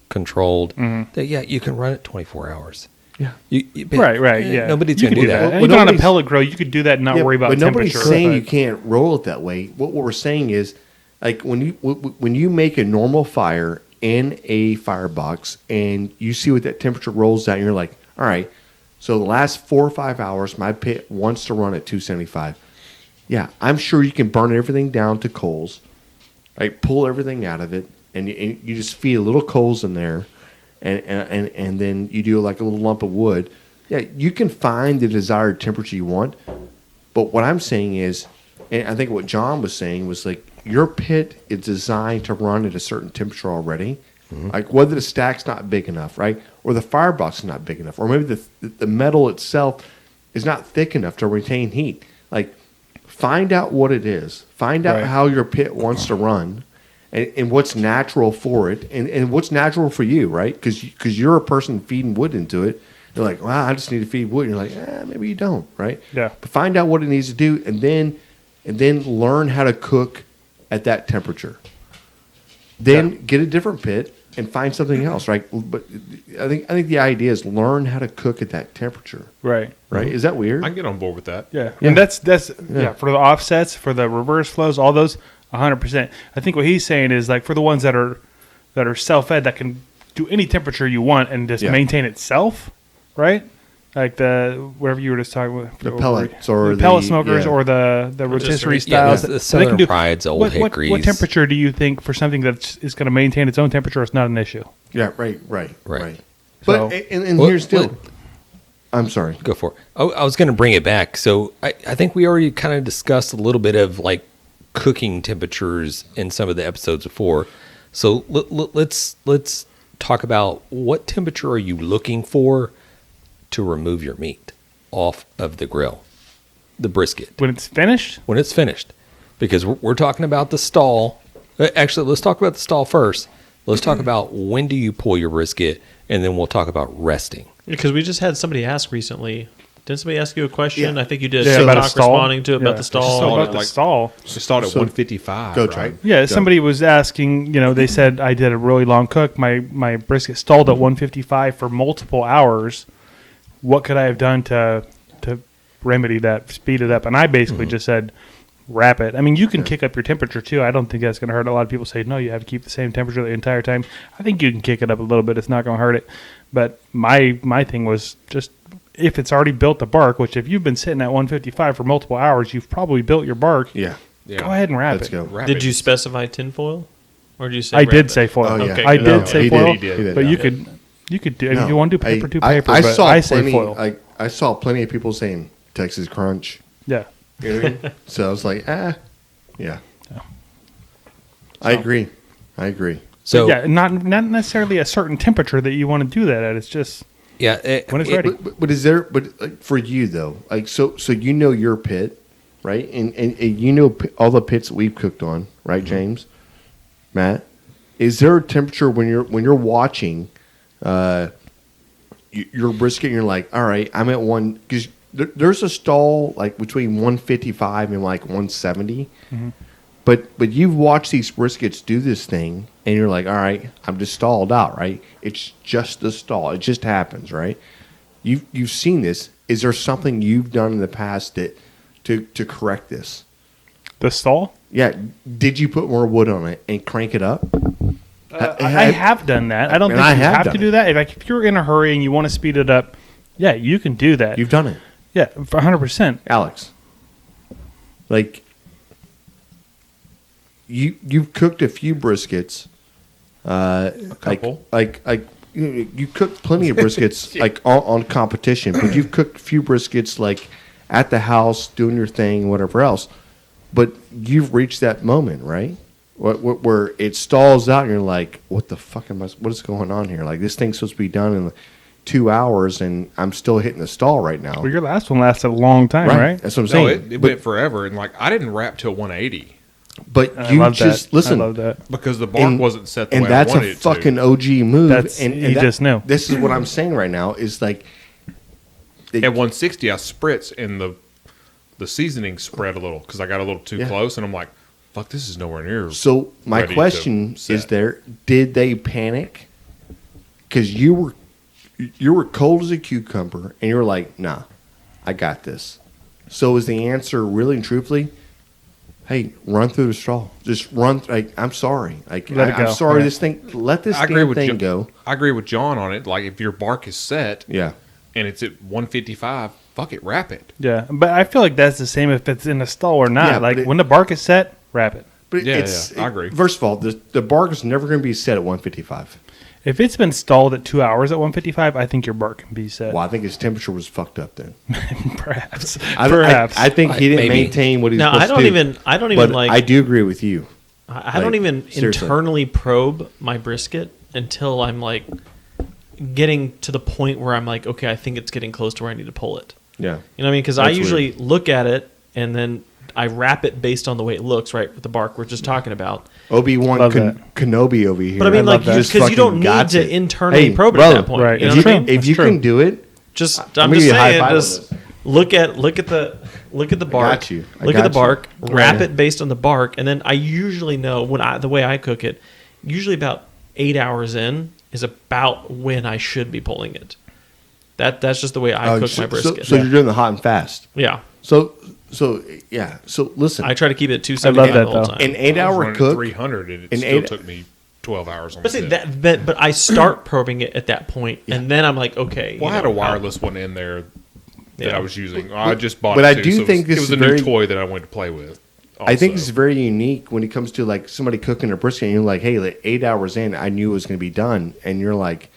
controlled. That you can run it 24 hours. Yeah. right. Yeah. Nobody's You gonna could do that. And Well, even on a nobody's- pellet grill, you could do that and not worry about but nobody's temperature. saying But- you can't roll it that way. What we're saying is, like when you make a normal fire in a firebox and you see what that temperature rolls out, and you're like, all right, so the last 4 or 5 hours, my pit wants to run at 275. Yeah, I'm sure you can burn everything down to coals, right? Pull everything out of it, and you just feed a little coals in there, and then you do like a little lump of wood. Yeah, you can find the desired temperature you want. But what I'm saying is, and I think what John was saying was like, your pit is designed to run at a certain temperature already. Like whether the stack's not big enough, right? Or the firebox is not big enough. Or maybe the metal itself is not thick enough to retain heat. Like, find out what it is. Find out Right. how your pit wants to run. And what's natural for it, and what's natural for you, right? Because you're a person feeding wood into it. You're like, well, I just need to feed wood. And you're like, maybe you don't, right? Yeah. But find out what it needs to do, and then learn how to cook at that temperature. Then get a different pit and find something else, right? But I think the idea is learn how to cook at that temperature, Right. right? Is that weird? I can get on board with that. Yeah. And that's for the offsets, for the reverse flows, all those 100%. I think what he's saying is like for the ones that are self-fed that can do any temperature you want and just Yeah. maintain itself, right? Like the whatever you were just talking about, The pellets or the pellet the- smokers yeah. or the rotisserie Yeah, styles. the that they Southern can do. Pride's old what hickories. temperature do you think for something that is going to maintain its own temperature is not an issue? Yeah, right. Right. But So- and Well, here's still. well- I'm sorry. Go for it. Oh, I was going to bring it back. So I think we already kind of discussed a little bit of like cooking temperatures in some of the episodes before. So let's talk about what temperature are you looking for to remove your meat off of the grill, the brisket, When it's finished, when it's finished, because we're talking about the stall. Actually, let's talk about the stall first. Let's talk about when do you pull your brisket, and then we'll talk about resting. Because we just had somebody ask recently. Didn't somebody ask you a question? Yeah. I think you did Yeah, a about a TikTok stall. responding to it Yeah. about the stall. So Oh, about the like- stall. So start at So- 155, Go, right? John. Yeah, Go. somebody was asking, they said I did a really long cook. My brisket stalled at 155 for multiple hours. What could I have done to remedy that, speed it up? And I basically just said, wrap it. I mean, you can kick up your temperature too. I don't think that's going to hurt. A lot of people say, no, you have to keep the same temperature the entire time. I think you can kick it up a little bit. It's not going to hurt it. But my thing was just if it's already built the bark, which if you've been sitting at 155 for multiple hours, you've probably built your bark. Yeah. Yeah. Go ahead and wrap Let's it. go. Wrap Did it. you specify tinfoil? Or did you say I wrap did it? say foil. Oh, yeah. Okay, I good. did No, say he foil. did, he did. But Yeah. you could do if No, you want to do paper to paper. I but saw I say plenty. foil. I saw plenty of people saying Texas Crunch. Yeah. You know what I mean? So I was like, yeah. Yeah. I agree. So yeah, not necessarily a certain temperature that you want to do that at. It's just yeah, when it's ready. But is there? But like, for you though, like so you know your pit, right? And you know all the pits that we've cooked on, right, James, Matt? Is there a temperature when you're watching your brisket and you're like, all right, I'm at one because there's a stall like between 155 and like 170. But you've watched these briskets do this thing, and you're like, all right, I'm just stalled out, right? It's just the stall. It just happens, right? You've seen this. Is there something you've done in the past that to correct this? The stall? Yeah. Did you put more wood on it and crank it up? I have done that. I don't And think I you have have done to do that. If you're in a hurry and you want to speed it up, yeah, you can do that. You've done it, Yeah, for 100%. Alex. Like you've cooked a few briskets. A couple. Like you cooked plenty of briskets like on competition, but you've cooked a few briskets like at the house doing your thing, whatever else. But you've reached that moment, right? Where it stalls out, and you're like, "What the fuck what is going on here? Like this thing's supposed to be done in 2 hours, and I'm still hitting the stall right now." Well, your last one lasted a long time, right? That's what I'm No, saying. it went forever, and like I didn't wrap till 180 but I you love just that. listen. I love that. because the bark wasn't set the and way that's I wanted a it fucking to. OG move. That's- and you that- just knew. This is what I'm saying right now. Is like At 160, I spritz, and the seasoning spread a little because I got a little too Yeah. close, and I'm like, "Fuck, this is nowhere near." So my ready to question is: set. did they panic? Because you were cold as a cucumber, and you were like, "Nah, I got this." So is the answer really and truthfully? Hey, run through the straw. Just run. Like, I'm sorry. Like, Let it I'm go. sorry. Right. This thing. Let this I agree damn with thing Jo- go. I agree with John on it. Like if your bark is set Yeah. and it's at 155, fuck it, wrap it. Yeah, but I feel like that's the same if it's in a stall or not. Yeah, like but it- when the bark is set, wrap it. But Yeah, it's. yeah, I agree. First of all, the bark is never going to be set at 155. If it's been stalled at 2 hours at 155, I think your bark can be set. Well, I think his temperature was fucked up then. Perhaps. Perhaps. I think he didn't Maybe. maintain what he's No, supposed I don't to do. even. I don't even But like. I do agree with you. I don't even seriously. internally probe my brisket until I'm like getting to the point where I'm like, okay, I think it's getting close to where I need to pull it. Yeah. You know what I mean? Because I That's usually look at it and then I wrap it based on the way it looks, right? With the bark we're just talking about. Obi-Wan Love that. Kenobi over here. But I mean, like, that. because you don't need to internally probe it bro, at that point. right. You know It's what I true. mean? If That's you true. can do it, Just I'm I'm gonna just give you a high saying, five on just this. look at the bark. got you. I Look at the got you. bark. Wrap Right. it based on the bark, and then I usually know the way I cook it. Usually about 8 hours in is about when I should be pulling it. That's just the way I cook my brisket. So you're doing the hot and fast. Yeah, So yeah. So listen, I try to keep it at I love 275 that, the whole though. time. an I was 8-hour running cook. 300, and it an still 8 took me 12 hours on But the see set. but I start probing it at that point, and then I'm like, okay. Well, I you had a know, wireless one in there that Yeah. I was using. I just bought but it I too, do so it think was, this it was is a new very- toy that I wanted to play with. I think also. this is very unique when it comes to like somebody cooking a brisket. And you're like, hey, like 8 hours in, I knew it was going to be done, and you're like,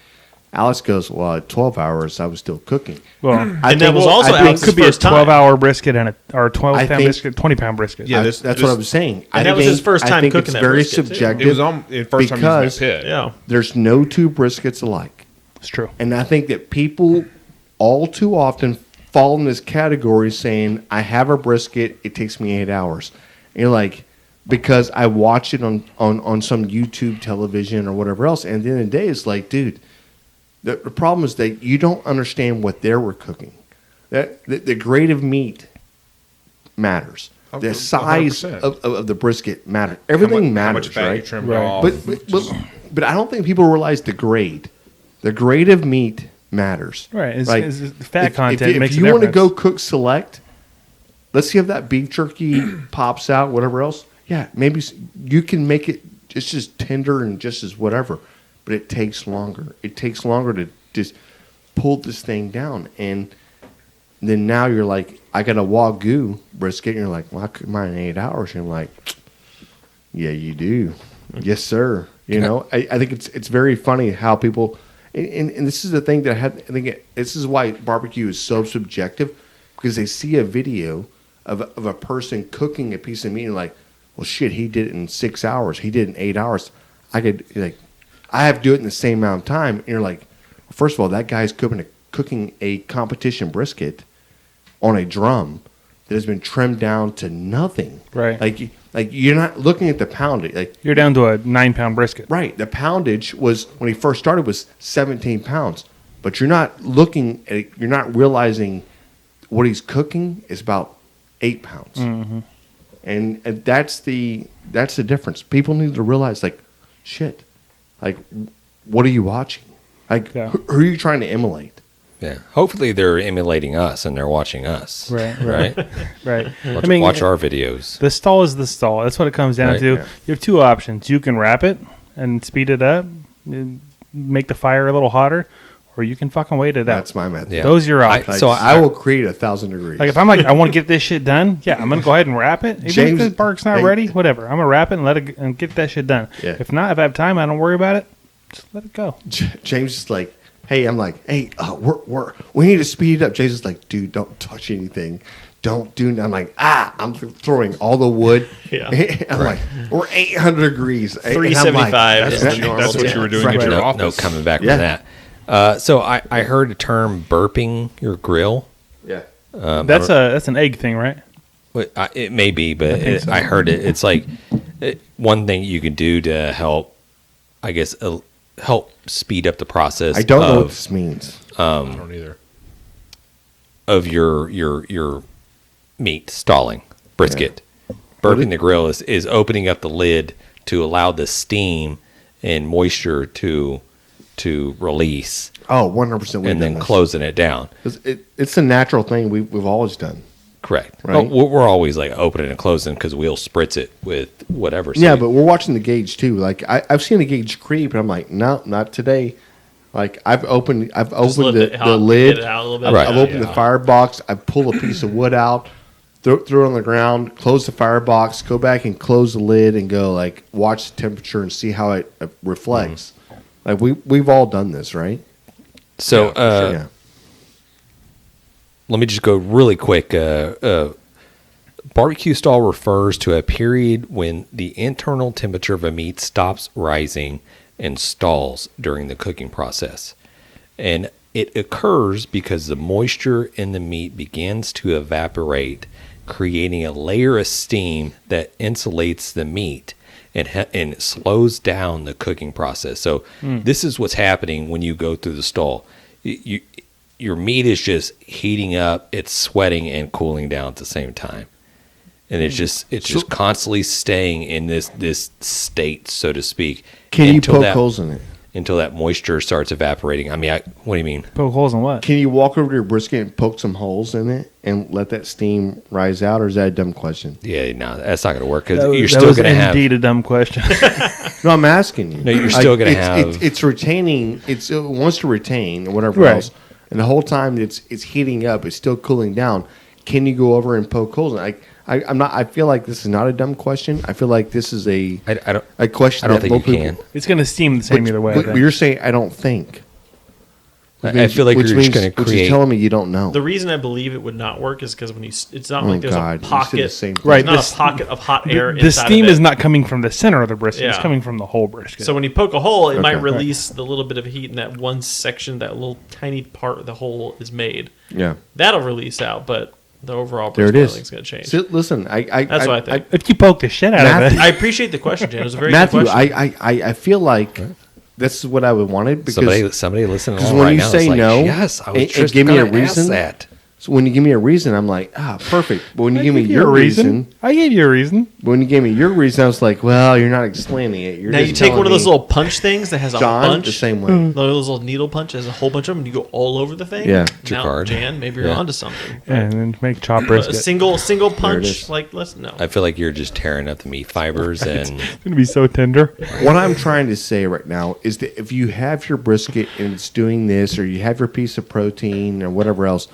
Alex goes, well, at 12 hours, I was still cooking. Well, And that was also I think Alex's it could be a first time. 12-hour brisket or a 12-pound think- brisket, 20-pound brisket. Yeah, That's what I was saying. And that was his first time I think cooking it's that very brisket, too. subjective. It was on the first time because using my pit. Yeah. There's no two briskets alike. It's true. And I think that people all too often fall in this category saying, I have a brisket, it takes me 8 hours. And you're like, because I watch it on some YouTube television or whatever else. And at the end of the day, it's like, dude, the problem is that you don't understand what they were cooking. The grade of meat matters. The size 100%. of the brisket matters. Everything how matters, much fat you right? trimmed Right. off. But I don't think people realize the grade. The grade of meat matters. Right. It's, Like, it's the fat if content makes if a you want to difference. go cook select, let's see if that beef jerky pops out, whatever else. Yeah, maybe you can make it just as tender and just as whatever, but it takes longer. It takes longer just pulled this thing down. And then now you're like, I got a Wagyu brisket. And you're like, well, I cook mine in 8 hours. And I'm like, yeah, you do. Yes, sir. You know, I think it's very funny how people, and this is the thing that this is why barbecue is so subjective, because they see a video of a person cooking a piece of meat and like, well, shit, he did it in 6 hours. He did it in 8 hours. I have to do it in the same amount of time. And you're like, well, first of all, that guy's cooking a competition brisket on a drum that has been trimmed down to nothing. Right. Like you're not looking at the poundage. Like You're down to a 9-pound brisket. right, the poundage was when he first started was 17 pounds, but you're not looking at it, you're not realizing what he's cooking is about 8 pounds, and that's the difference. People need to realize, like, shit, like, what are you watching? Like, who are you trying to emulate? Yeah. Hopefully they're emulating us and they're watching us. Right. Right. Watch our videos. The stall is the stall. That's what it comes down Right. to. Yeah. You have two options. You can wrap it and speed it up, and make the fire a little hotter, or you can fucking wait it out. That's my method. Yeah. Those are your options. So I will create 1,000 degrees. Like if I'm like, I want to get this shit done, yeah, I'm gonna go ahead and wrap it. Even James- if the bark's not hey- ready, whatever. I'm gonna wrap it and let it and get that shit done. Yeah. If not, if I have time, I don't worry about it. Just let it go. James is like, hey, I'm like, hey, we need to speed it up. James is like, dude, don't touch anything. Don't do nothing. I'm like, I'm throwing all the wood. Yeah. I'm like, we're 800 degrees. And I'm 375 like, is the normal. That's what you were doing Right. at your No office. coming back Yeah. from that. So I heard the term burping your grill. Yeah. That's an egg thing, right? It may be, but I heard it. It's like one thing you can do to help, I guess, help speed up the process. I don't know what this means. I don't either. Of your meat stalling brisket. Burping the grill is opening up the lid to allow the steam and moisture to release, Oh, 100%. and then closing it down. It's a natural thing we've always done. Correct. Right. Well, we're always like opening and closing because we'll spritz it with whatever. So Yeah, but we're watching the gauge too. Like I've seen the gauge creep, and I'm like, no, not today. Like I've opened let the it hot, lid. get it out a little bit. Right. I've opened the firebox. I've pulled a piece of wood out, throw it on the ground, close the firebox, go back and close the lid, and go like watch the temperature and see how it reflects. Like we've all done this, right? So Yeah. let me just go really quick. Barbecue stall refers to a period when the internal temperature of a meat stops rising and stalls during the cooking process. And it occurs because the moisture in the meat begins to evaporate, creating a layer of steam that insulates the meat and slows down the cooking process. So this is what's happening when you go through the stall. Your meat is just heating up, it's sweating and cooling down at the same time. And it's just constantly staying in this state, so to speak. Can you until poke that- holes in it? Until that moisture starts evaporating. I mean, what do you mean? Poke holes in what? Can you walk over to your brisket and poke some holes in it and let that steam rise out, or is that a dumb question? Yeah, no, that's not going to work because That you're still was going to have. indeed a dumb question. No, I'm asking you. No, you're still gonna have- It's retaining. It wants to retain and whatever Right. else, and the whole time it's heating up. It's still cooling down. Can you go over and poke holes? I'm not. I feel like this is not a dumb question. I feel like this is a question. I don't that think most you people- can. It's going to steam the same either way. I But think. you're saying I don't think. I feel like Which you're just means- going to Which is create. telling me you don't know. The reason I believe it would not work is because when it's not Oh, like there's God, a you said pocket. the same thing. Right, There's not this- a pocket of hot air the inside steam of it. is not coming from the center of the brisket. It's Yeah. coming from the whole brisket. So when you poke a hole, it might Okay. release the little bit of heat in that one section, that little tiny part of the hole is made. Yeah. That'll release out, but the overall There it brisket is. boiling's going to change. So, listen, That's what I think. if you poke the shit out of Matthew- it, I appreciate the question, Jan. It was a very Matthew, good question. I feel like this is what I would wanted because Somebody listening because on when right you now is say like, no, yes, I was and just give me a gonna ask reason that. So when you give me a reason, I'm like, perfect. But when you give me your reason, I gave you a reason. when you gave me your reason, I was like, well, you're not explaining it. You're Now just you take telling one of those me, little punch things that has a John, bunch. the same way. Those little needle punches, a whole bunch of them, and you go all over the thing. Yeah. It's your Now, card. Jan, maybe you're onto something. And then make chopped A brisket. single punch, is. like let's no. I feel like you're just tearing up the meat fibers and It's going to be so tender. What I'm trying to say right now is that if you have your brisket and it's doing this, or you have your piece of protein or whatever else,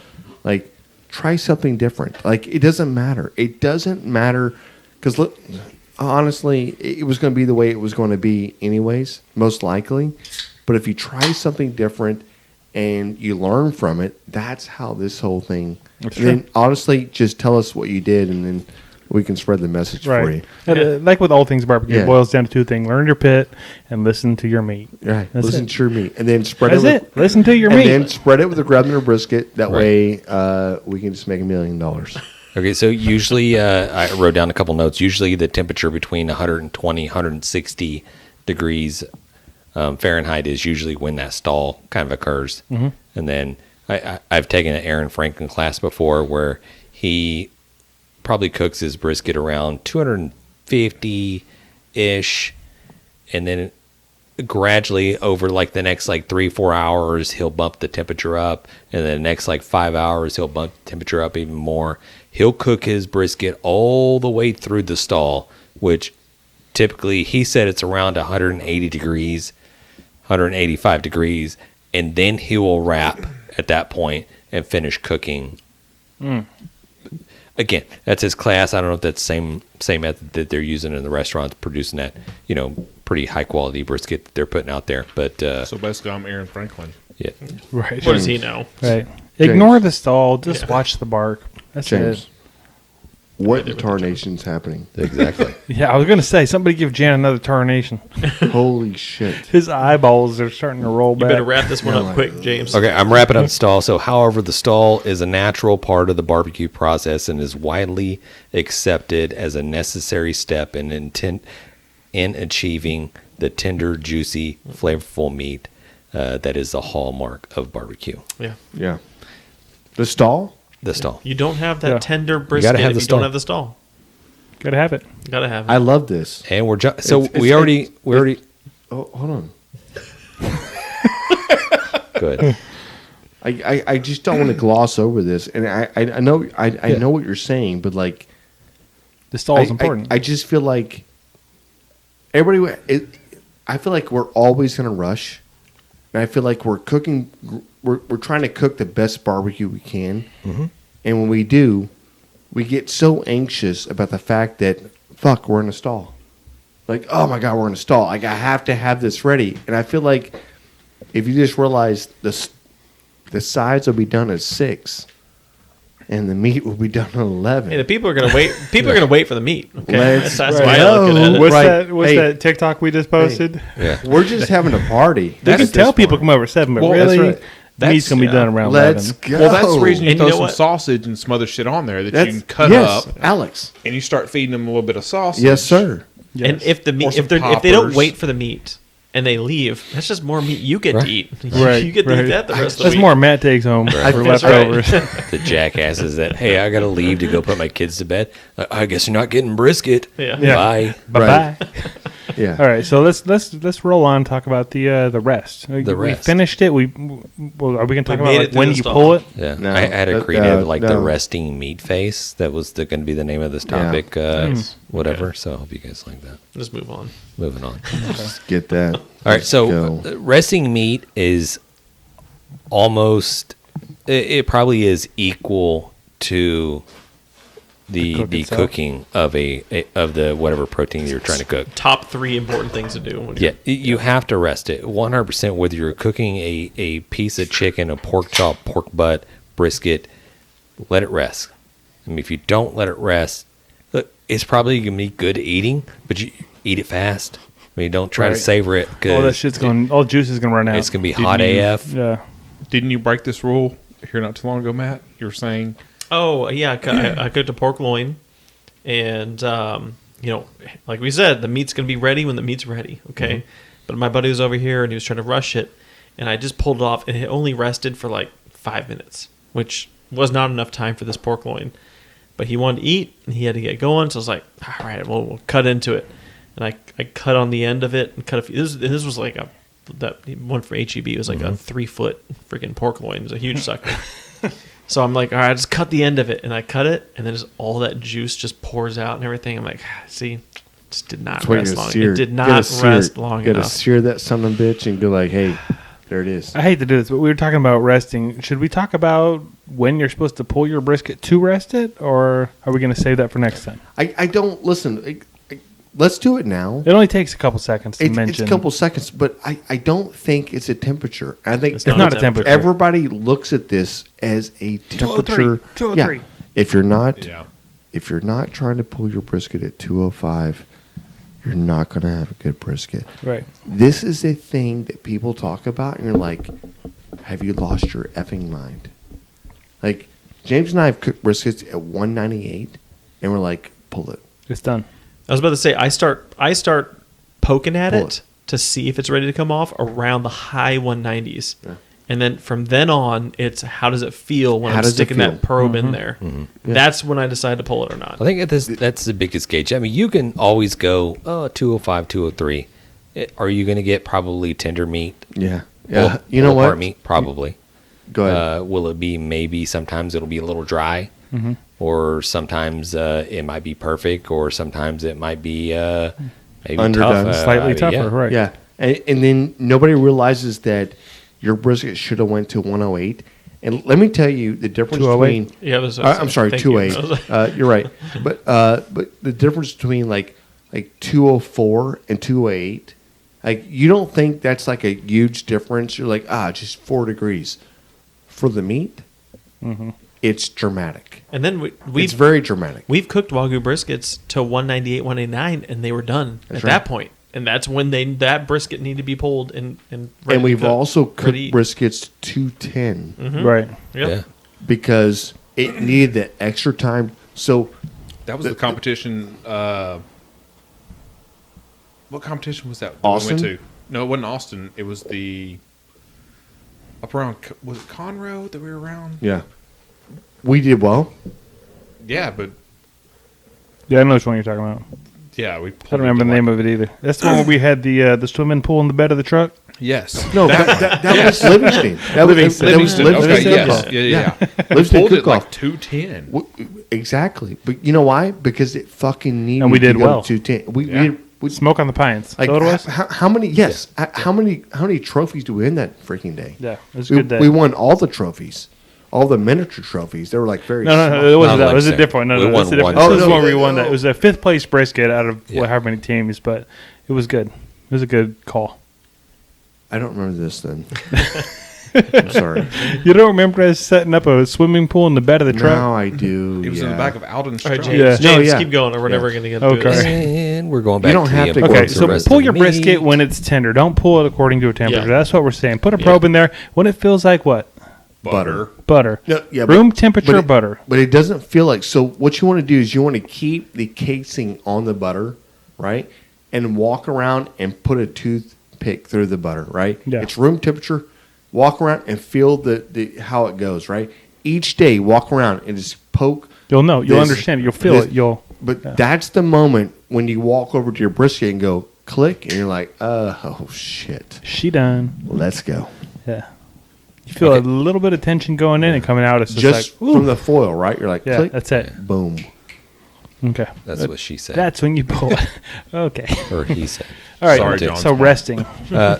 like, try something different. Like, it doesn't matter. It doesn't matter because, look, honestly, it was going to be the way it was going to be anyways, most likely. But if you try something different and you learn from it, that's how this whole thing. That's And then, honestly, just tell us what you did, and then we can spread the message for you. Right. And, like with all things barbecue, Yeah. it boils down to two things. Learn your pit and listen to your meat. Right. That's Listen it. to your meat, and then spread That's it. it. Listen to your And meat. then spread it with a Grabner brisket. That Right. way, we can just make $1 million. Okay, so usually I wrote down a couple notes. Usually the temperature between 120, 160 degrees Fahrenheit is usually when that stall kind of occurs. Mm-hmm. And then I've taken an Aaron Franklin class before where he probably cooks his brisket around 250-ish, and then gradually over like the next like 3-4 hours he'll bump the temperature up, and then the next like 5 hours he'll bump the temperature up even more. He'll cook his brisket all the way through the stall, which typically he said it's around 180 degrees, 185 degrees, and then he will wrap at that point and finish cooking. Again, that's his class. I don't know if that's the same method that they're using in the restaurants, producing that, pretty high quality brisket that they're putting out there. But So basically, I'm Aaron Franklin. yeah, Right. What does he know? Right. Ignore the stall. Just watch the bark. That's James, it. what in tarnation's happening? exactly. Yeah, I was going to say, somebody give Jan another tarnation. Holy shit. His eyeballs are starting to roll You back. better wrap this one up quick, James. Okay, I'm wrapping up the stall. So, however, the stall is a natural part of the barbecue process and is widely accepted as a necessary step in achieving the tender, juicy, flavorful meat that is the hallmark of barbecue. Yeah. Yeah. The stall? The stall. You don't have that Yeah. tender brisket have if the you stall. don't have the stall. Gotta have it. You gotta have it. I love this. And we're It's- we already Oh, hold on. good. I just don't want to gloss over this, and I know I know what you're saying, but like The stall is important. I just feel like everybody. I feel like we're always going to rush, and I feel like we're cooking. We're trying to cook the best barbecue we can, and when we do, we get so anxious about the fact that fuck, we're in a stall. Like, oh my god, we're in a stall. Like, I have to have this ready, and I feel like if you just realize the sides will be done at 6, and the meat will be done at 11. Hey, the people are gonna wait. People are gonna wait for the meat. Okay, Let's that's go. why I look at it. What's Right. that? What's Hey. that TikTok we just posted? Yeah. We're just having a party. They at can this tell people point. come over at 7, but Well, really, that's right. the meat's gonna be done around 11. Let's go. Well, that's the reason you And throw you know some what? sausage and some other shit on there that That's, you can cut yes, up, Alex. and you start feeding them a little bit of sausage. Yes, sir. Yes. And if the Or meat, some if they don't poppers. wait for the meat and they leave, that's just more meat you get Right. to eat. Right, You get to right. eat that the rest of the That's week. more Matt takes home for That's leftovers. The jackasses that, hey, I got to leave to go put my kids to bed. I guess you're not getting brisket. Yeah. Yeah. Bye. Bye bye. Yeah. All right, so let's roll on and talk about the rest. We rest. finished it. Are we gonna talk about made it like, through when the you stall. pull it? Yeah, No, I had a that- creative like the no. resting meat face. That was going to be the name of this topic. Whatever. So I hope you guys like that. Just move on. Moving on. Just get that. All right. Let's So go. resting meat is almost. It probably is equal to the cook itself. cooking of of the whatever protein you're trying to cook. Top 3 important things to do. When Yeah, you have to rest it 100%. Whether you're cooking a piece of chicken, a pork chop, pork butt, brisket, let it rest. I mean, if you don't let it rest, look, it's probably gonna be good eating, but you eat it fast. I mean, don't try to Right. savor it All that because shit's going. All juice is gonna run out. it's gonna be Didn't hot you- AF. Yeah. Didn't you break this rule here not too long ago, Matt? You were saying Oh yeah, I cooked a pork loin, and like we said, the meat's gonna be ready when the meat's ready. Okay, but my buddy was over here and he was trying to rush it, and I just pulled it off, and it only rested for like 5 minutes, which was not enough time for this pork loin. But he wanted to eat, and he had to get going. So I was like, all right, well, we'll cut into it. And I cut on the end of it and cut a few. This was like that one from HEB. It was like a 3-foot freaking pork loin. It was a huge sucker. So I'm like, all right, just cut the end of it. And I cut it, and then just all that juice just pours out and everything. I'm like, see, just did not rest long. It did not rest long enough. You got to sear that son of a bitch and go like, hey, there it is. I hate to do this, but we were talking about resting. Should we talk about when you're supposed to pull your brisket to rest it, or are we going to save that for next time? I don't listen. Let's do it now. It only takes a couple seconds to mention. It's a couple seconds, but I don't think it's a temperature. I think it's not a temperature. Everybody looks at this as a temperature. 203. If you're not trying to pull your brisket at 205, you're not going to have a good brisket. Right. This is a thing that people talk about, and you're like, have you lost your effing mind? Like, James and I have cooked briskets at 198, and we're like, pull it. It's done. I was about to say, I start poking at it to see if it's ready to come off around the high 190s. Yeah. And then from then on, it's how does it feel when I'm sticking that probe in there? Mm-hmm. Yeah. That's when I decide to pull it or not. I think that's the biggest gauge. I mean, you can always go 205, 203. Are you going to get probably tender meat? Yeah. Well, you know what? Meat, probably. Go ahead. Will it be maybe sometimes it'll be a little dry, or sometimes it might be perfect, or sometimes it might be maybe underdone, tough, slightly tougher, right? Yeah, and then nobody realizes that your brisket should have went to 108. And let me tell you the difference between. Yeah, I'm sorry, 208. You're right, but the difference between like 204 and 208, like you don't think that's like a huge difference. You're like just 4 degrees. For the meat, it's dramatic. And then it's very dramatic. We've cooked Wagyu briskets to 198, 189, and they were done at that point. And that's when that brisket needed to be pulled and ready. And we've also cooked briskets to 210. Right. Yep. Yeah. Because it needed that extra time. So that was the competition. What competition was that? Austin? We went to? No, it wasn't Austin. It was the up around. Was it Conroe that we were around? Yeah, we did well. Yeah, but yeah, I know which one you're talking about. Yeah, we. I don't remember the name of it either. That's the one where we had the swimming pool in the bed of the truck. Yes. No, that was Livingston. That was Livingston. Okay, Yes. Yeah. Livingston pulled it cook-off. like 210. Exactly, but you know why? Because it fucking needed. And we did to go well. to 210. We Smoke on the Pines. like So it was? how many? Yes. How many trophies do we win that freaking day? Yeah, it was a good day. We won all the trophies, all the miniature trophies. They were like very. No, it wasn't Not that. It was a like different one. No, we that's won a different. one. This is Oh, one no, we won. no. That it was a 5th place brisket out of Yeah. however many teams, but it was good. It was a good call. I don't remember this then. I'm sorry. You don't remember us setting up a swimming pool in the bed of the truck? Now I do. It was in the back of Alden's All right, truck. James, Yeah. James keep going, or we're never going to get through this. Okay. And we're going back You don't to have the to- importance Okay, of so the rest pull of your the brisket meat. when it's tender. Don't pull it according to a temperature. Yeah. That's what we're saying. Put a probe in there when it feels like what? Butter. Butter. No, yeah, Room temperature it- butter. But it doesn't feel like. So what you want to do is you want to keep the casing on the butter, right? And walk around and put a toothpick through the butter, right? Yeah. It's room temperature. Walk around and feel the how it goes, right? Each day, walk around and just poke. You'll know. You'll this- understand it. You'll feel this- it. You'll. But that's the moment when you walk over to your brisket and go click, and you're like, oh shit, She done. let's go. Yeah. You feel a little bit of tension going in and coming out. It's Just like, ooh. from the foil, right? You're like, Yeah, click, that's it. boom. Okay. That's what she said. That's when you pull it. Okay. Or he said. All right. Sorry, so John's resting.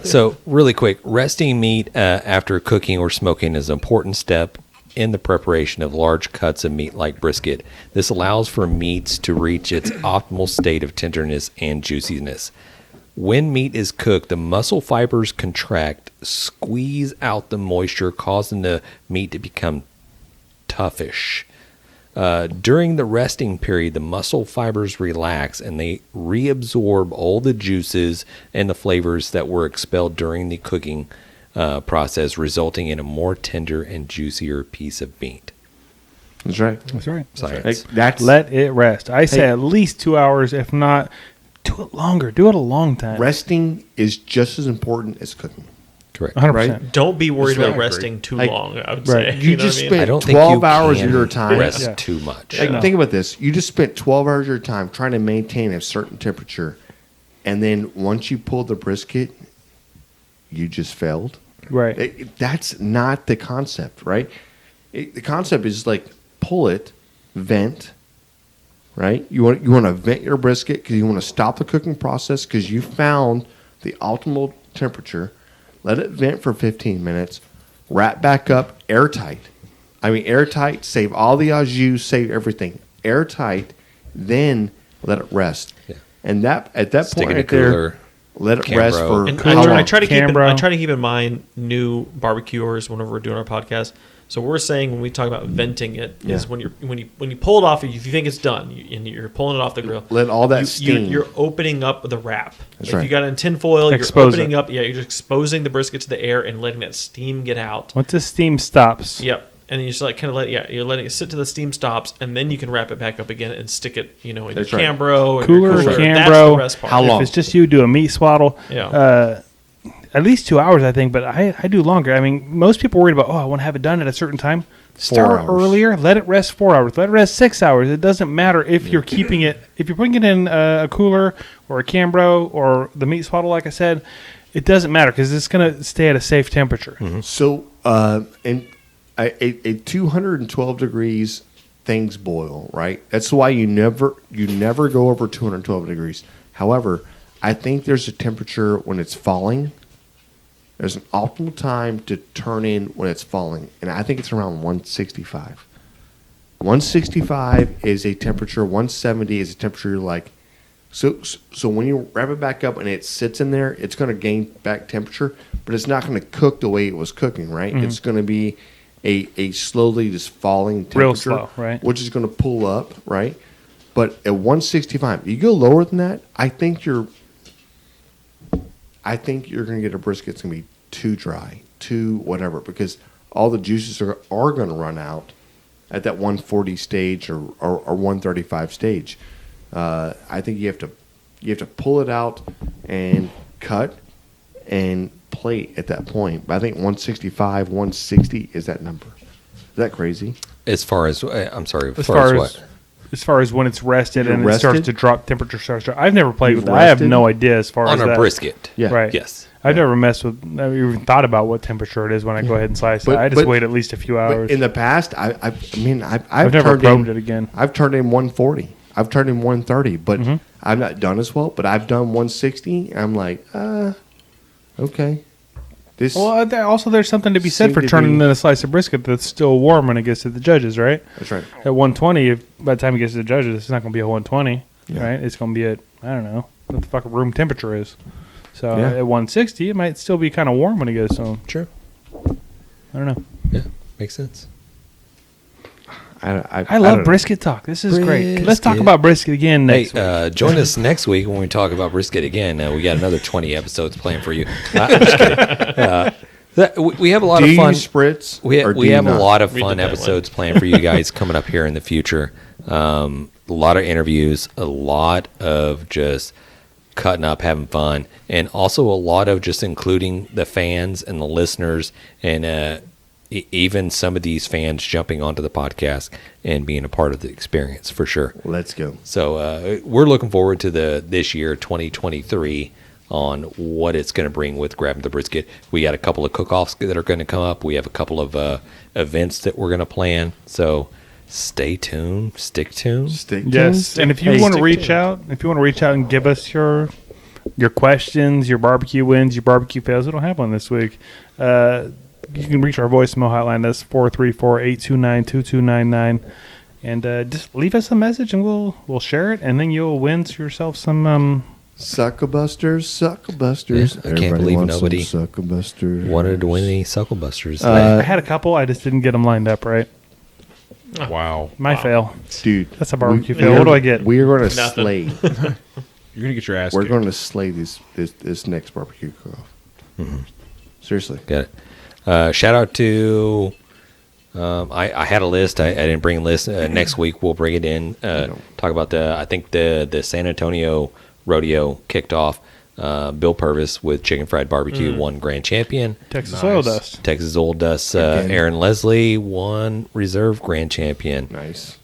So really quick, resting meat after cooking or smoking is an important step in the preparation of large cuts of meat like brisket. This allows for meats to reach its optimal state of tenderness and juiciness. When meat is cooked, the muscle fibers contract, squeeze out the moisture, causing the meat to become toughish. During the resting period, the muscle fibers relax and they reabsorb all the juices and the flavors that were expelled during the cooking process, resulting in a more tender and juicier piece of meat. That's right. That's right. Science. Let it rest. I say at least 2 hours, if not, do it longer. Do it a long time. Resting is just as important as cooking. Correct. 100%. Don't be worried That's about right. resting too Like, long, I would right. say. You know just what I mean? I spent don't think 12 you hours can of your time. rest Yeah. too much. Like, think about this. You just spent 12 hours of your time trying to maintain a certain temperature, and then once you pulled the brisket, you just failed. Right. That's not the concept, right? The concept is like pull it, vent, right? You want to vent your brisket because you want to stop the cooking process because you found the optimal temperature. Let it vent for 15 minutes. Wrap back up airtight. I mean airtight. Save all the au jus. Save everything. Airtight. Then let it rest. Yeah. And that at that Stick point in a right there, cooler. let it Cambro. rest for And how long? I try to Cambro. keep in mind new barbecuers whenever we're doing our podcast. So we're saying when we talk about venting it is Yeah. when you pull it off, if you think it's done and you're pulling it off the grill, Let all that steam. You're opening up the wrap. That's if right. you got it in tin foil, Expose you're opening it. up. Yeah, you're just exposing the brisket to the air and letting that steam get out. Once the steam stops, Yep. And then you just like kind of you're letting it sit till the steam stops, and then you can wrap it back up again and stick it, in That's your right. Cambro, and Cooler, your Cambro. That's the rest part. How long? if it's just you, do a meat swaddle. Yeah. At least 2 hours, I think, but I do longer. I mean, most people are worried about, I want to have it done at a certain time. Start hours. earlier, let it rest 4 hours, let it rest 6 hours. It doesn't matter if you're keeping it, if you're putting it in a cooler or a Cambro or the meat swaddle, like I said, it doesn't matter because it's going to stay at a safe temperature. So, and a 212 degrees things boil, right? That's why you never go over 212 degrees. However, I think there's a temperature when it's falling. There's an optimal time to turn in when it's falling, and I think it's around 165. 165 is a temperature. 170 is a temperature you're like. So when you wrap it back up and it sits in there, it's going to gain back temperature, but it's not going to cook the way it was cooking, right? It's going to be a slowly just falling temperature, Real slow, right. Which is going to pull up, right? But at 165, you go lower than that, I think you're going to get a brisket that's going to be too dry, too whatever, because all the juices are going to run out at that 140 stage or 135 stage. I think you have to pull it out and cut and plate at that point. But I think 165, 160 is that number. Is that crazy? As far as I'm sorry, As far as when it's rested You're and it starts rested? to drop, temperature starts to. I've never played You've with that. I have rested? no idea as far on as a that. brisket. Yeah. Right. Yes. I've never messed with. I never even thought about what temperature it is when I go ahead and slice it. I just wait at least a few hours. But in the past, I've never turned probed in, it again. I've turned in 140. I've turned in 130, but I've not done as well. But I've done 160. And I'm like, okay. This Well, also there's something to be said Seem for to turning be- in a slice of brisket that's still warm when it gets to the judges, right? that's right. At 120, by the time it gets to the judges, it's not going to be a 120, Yeah. right? It's going to be at, I don't know, what the fuck room temperature is. So Yeah. at 160, it might still be kind of warm when it goes home. Sure. I don't know. Yeah. Makes sense. I love brisket talk. This is great. Let's talk Brisket. about brisket again Hey, next week. join us next week when we talk about brisket again. We got another 20 episodes planned for you. I'm just kidding. We have a lot Do of you fun. Spritz? We or do we you have not? a lot of We fun did that episodes planned for you guys coming up here in the future. A lot of interviews, a lot of just cutting up, having fun, and also a lot of just including the fans and the listeners, and even some of these fans jumping onto the podcast and being a part of the experience for sure. Let's go. So we're looking forward to this year 2023 on what it's going to bring with Grabbing the Brisket. We got a couple of cook-offs that are going to come up. We have a couple of events that we're going to plan. So stay tuned, stick tuned. Stick Yes, and if you want to reach out, and give us your questions, your barbecue wins, your barbecue fails, we don't have one this week. You can reach our voicemail hotline. That's 434-829-2299, and just leave us a message, and we'll share it, and then you'll win yourself some. Sucklebusters. Yeah, I can't believe nobody Sucklebusters. wanted to win any Sucklebusters. I had a couple. I just didn't get them lined up right. Wow. My fail. Dude, That's a barbecue fail. What do I get? We are going to Nothing. slay. You're gonna get your ass. We're kicked. going to slay this next barbecue cook-off. Seriously. Got it. Shout out to I had a list. I didn't bring a list. Next week we'll bring it in. Talk about I think the San Antonio rodeo kicked off. Bill Purvis with Chicken Fried Barbecue won Grand Champion. Texas Oil Dust. Texas Oil Dust. Aaron Leslie won Reserve Grand Champion. Nice.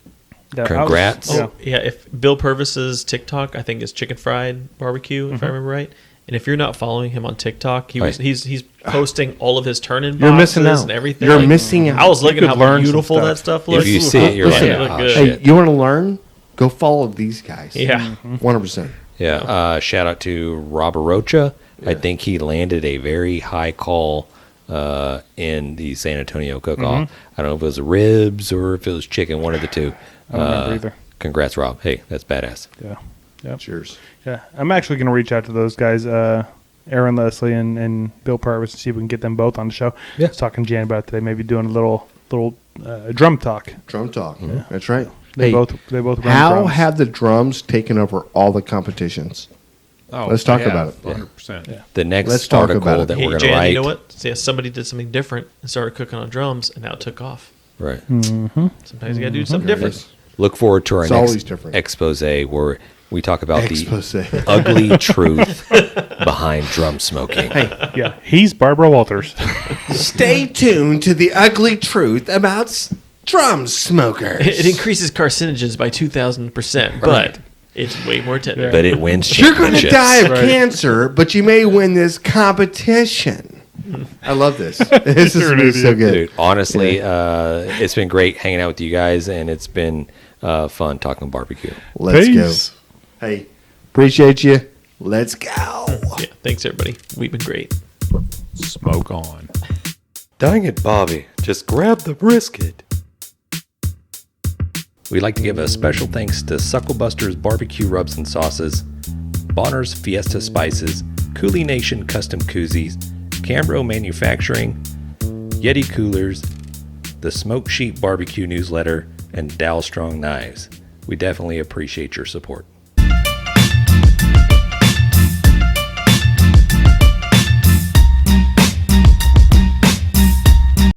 Yeah, Congrats. Yeah, if Bill Purvis's TikTok, I think is Chicken Fried Barbecue, if I remember right. And if you're not following him on TikTok, he's posting all of his turn-in You're missing boxes out. and everything. You're missing out. I was looking You at could how learn some beautiful stuff. that stuff looks. If you see it, you're Listen, like, look oh, good. Hey, shit. you want to learn? Go follow these guys. Yeah. 100%. Yeah. Shout out to Rob Arocha. I think he landed a very high call in the San Antonio cook-off. I don't know if it was ribs or if it was chicken, one of the two. I don't remember either. Congrats, Rob. Hey, that's badass. Yeah. Yep. Cheers. Yeah. I'm actually going to reach out to those guys, Aaron Leslie and Bill Purvis, and see if we can get them both on the show. Yeah. I was talking to Jan about it today, maybe doing a little drum talk. Drum talk. That's right. They both run how drums. have the drums taken over all the competitions? Oh, Let's talk yeah, about it. 100%. Yeah. The next Let's talk article about it. that Hey, we're going to Jan, write. you know what? So, yeah, somebody did something different and started cooking on drums, and now it took off. Right. Sometimes you got to do something different. Look forward to our It's next always different. expose where we talk about Expose. the ugly truth behind drum smoking. Yeah. He's Barbara Walters. Stay tuned to the ugly truth about drum smokers. It increases carcinogens by 2,000%, but it's way more tender. But it wins You're going to championships. die of cancer, but you may win this competition. I love this. This is so good. Dude, honestly, it's been great hanging out with you guys, and it's been fun talking barbecue. Let's Peace. go. Hey, appreciate you. Let's go. Yeah, thanks, everybody. We've been great. Smoke on. Dang it, Bobby. Just grab the brisket. We'd like to give a special thanks to Sucklebusters Barbecue Rubs and Sauces, Bolner's Fiesta Spices, CoolieNation Custom Koozies, Cambro Manufacturing, YETI Coolers, the Smoke Sheep Barbecue Newsletter, and Dalstrong Knives. We definitely appreciate your support.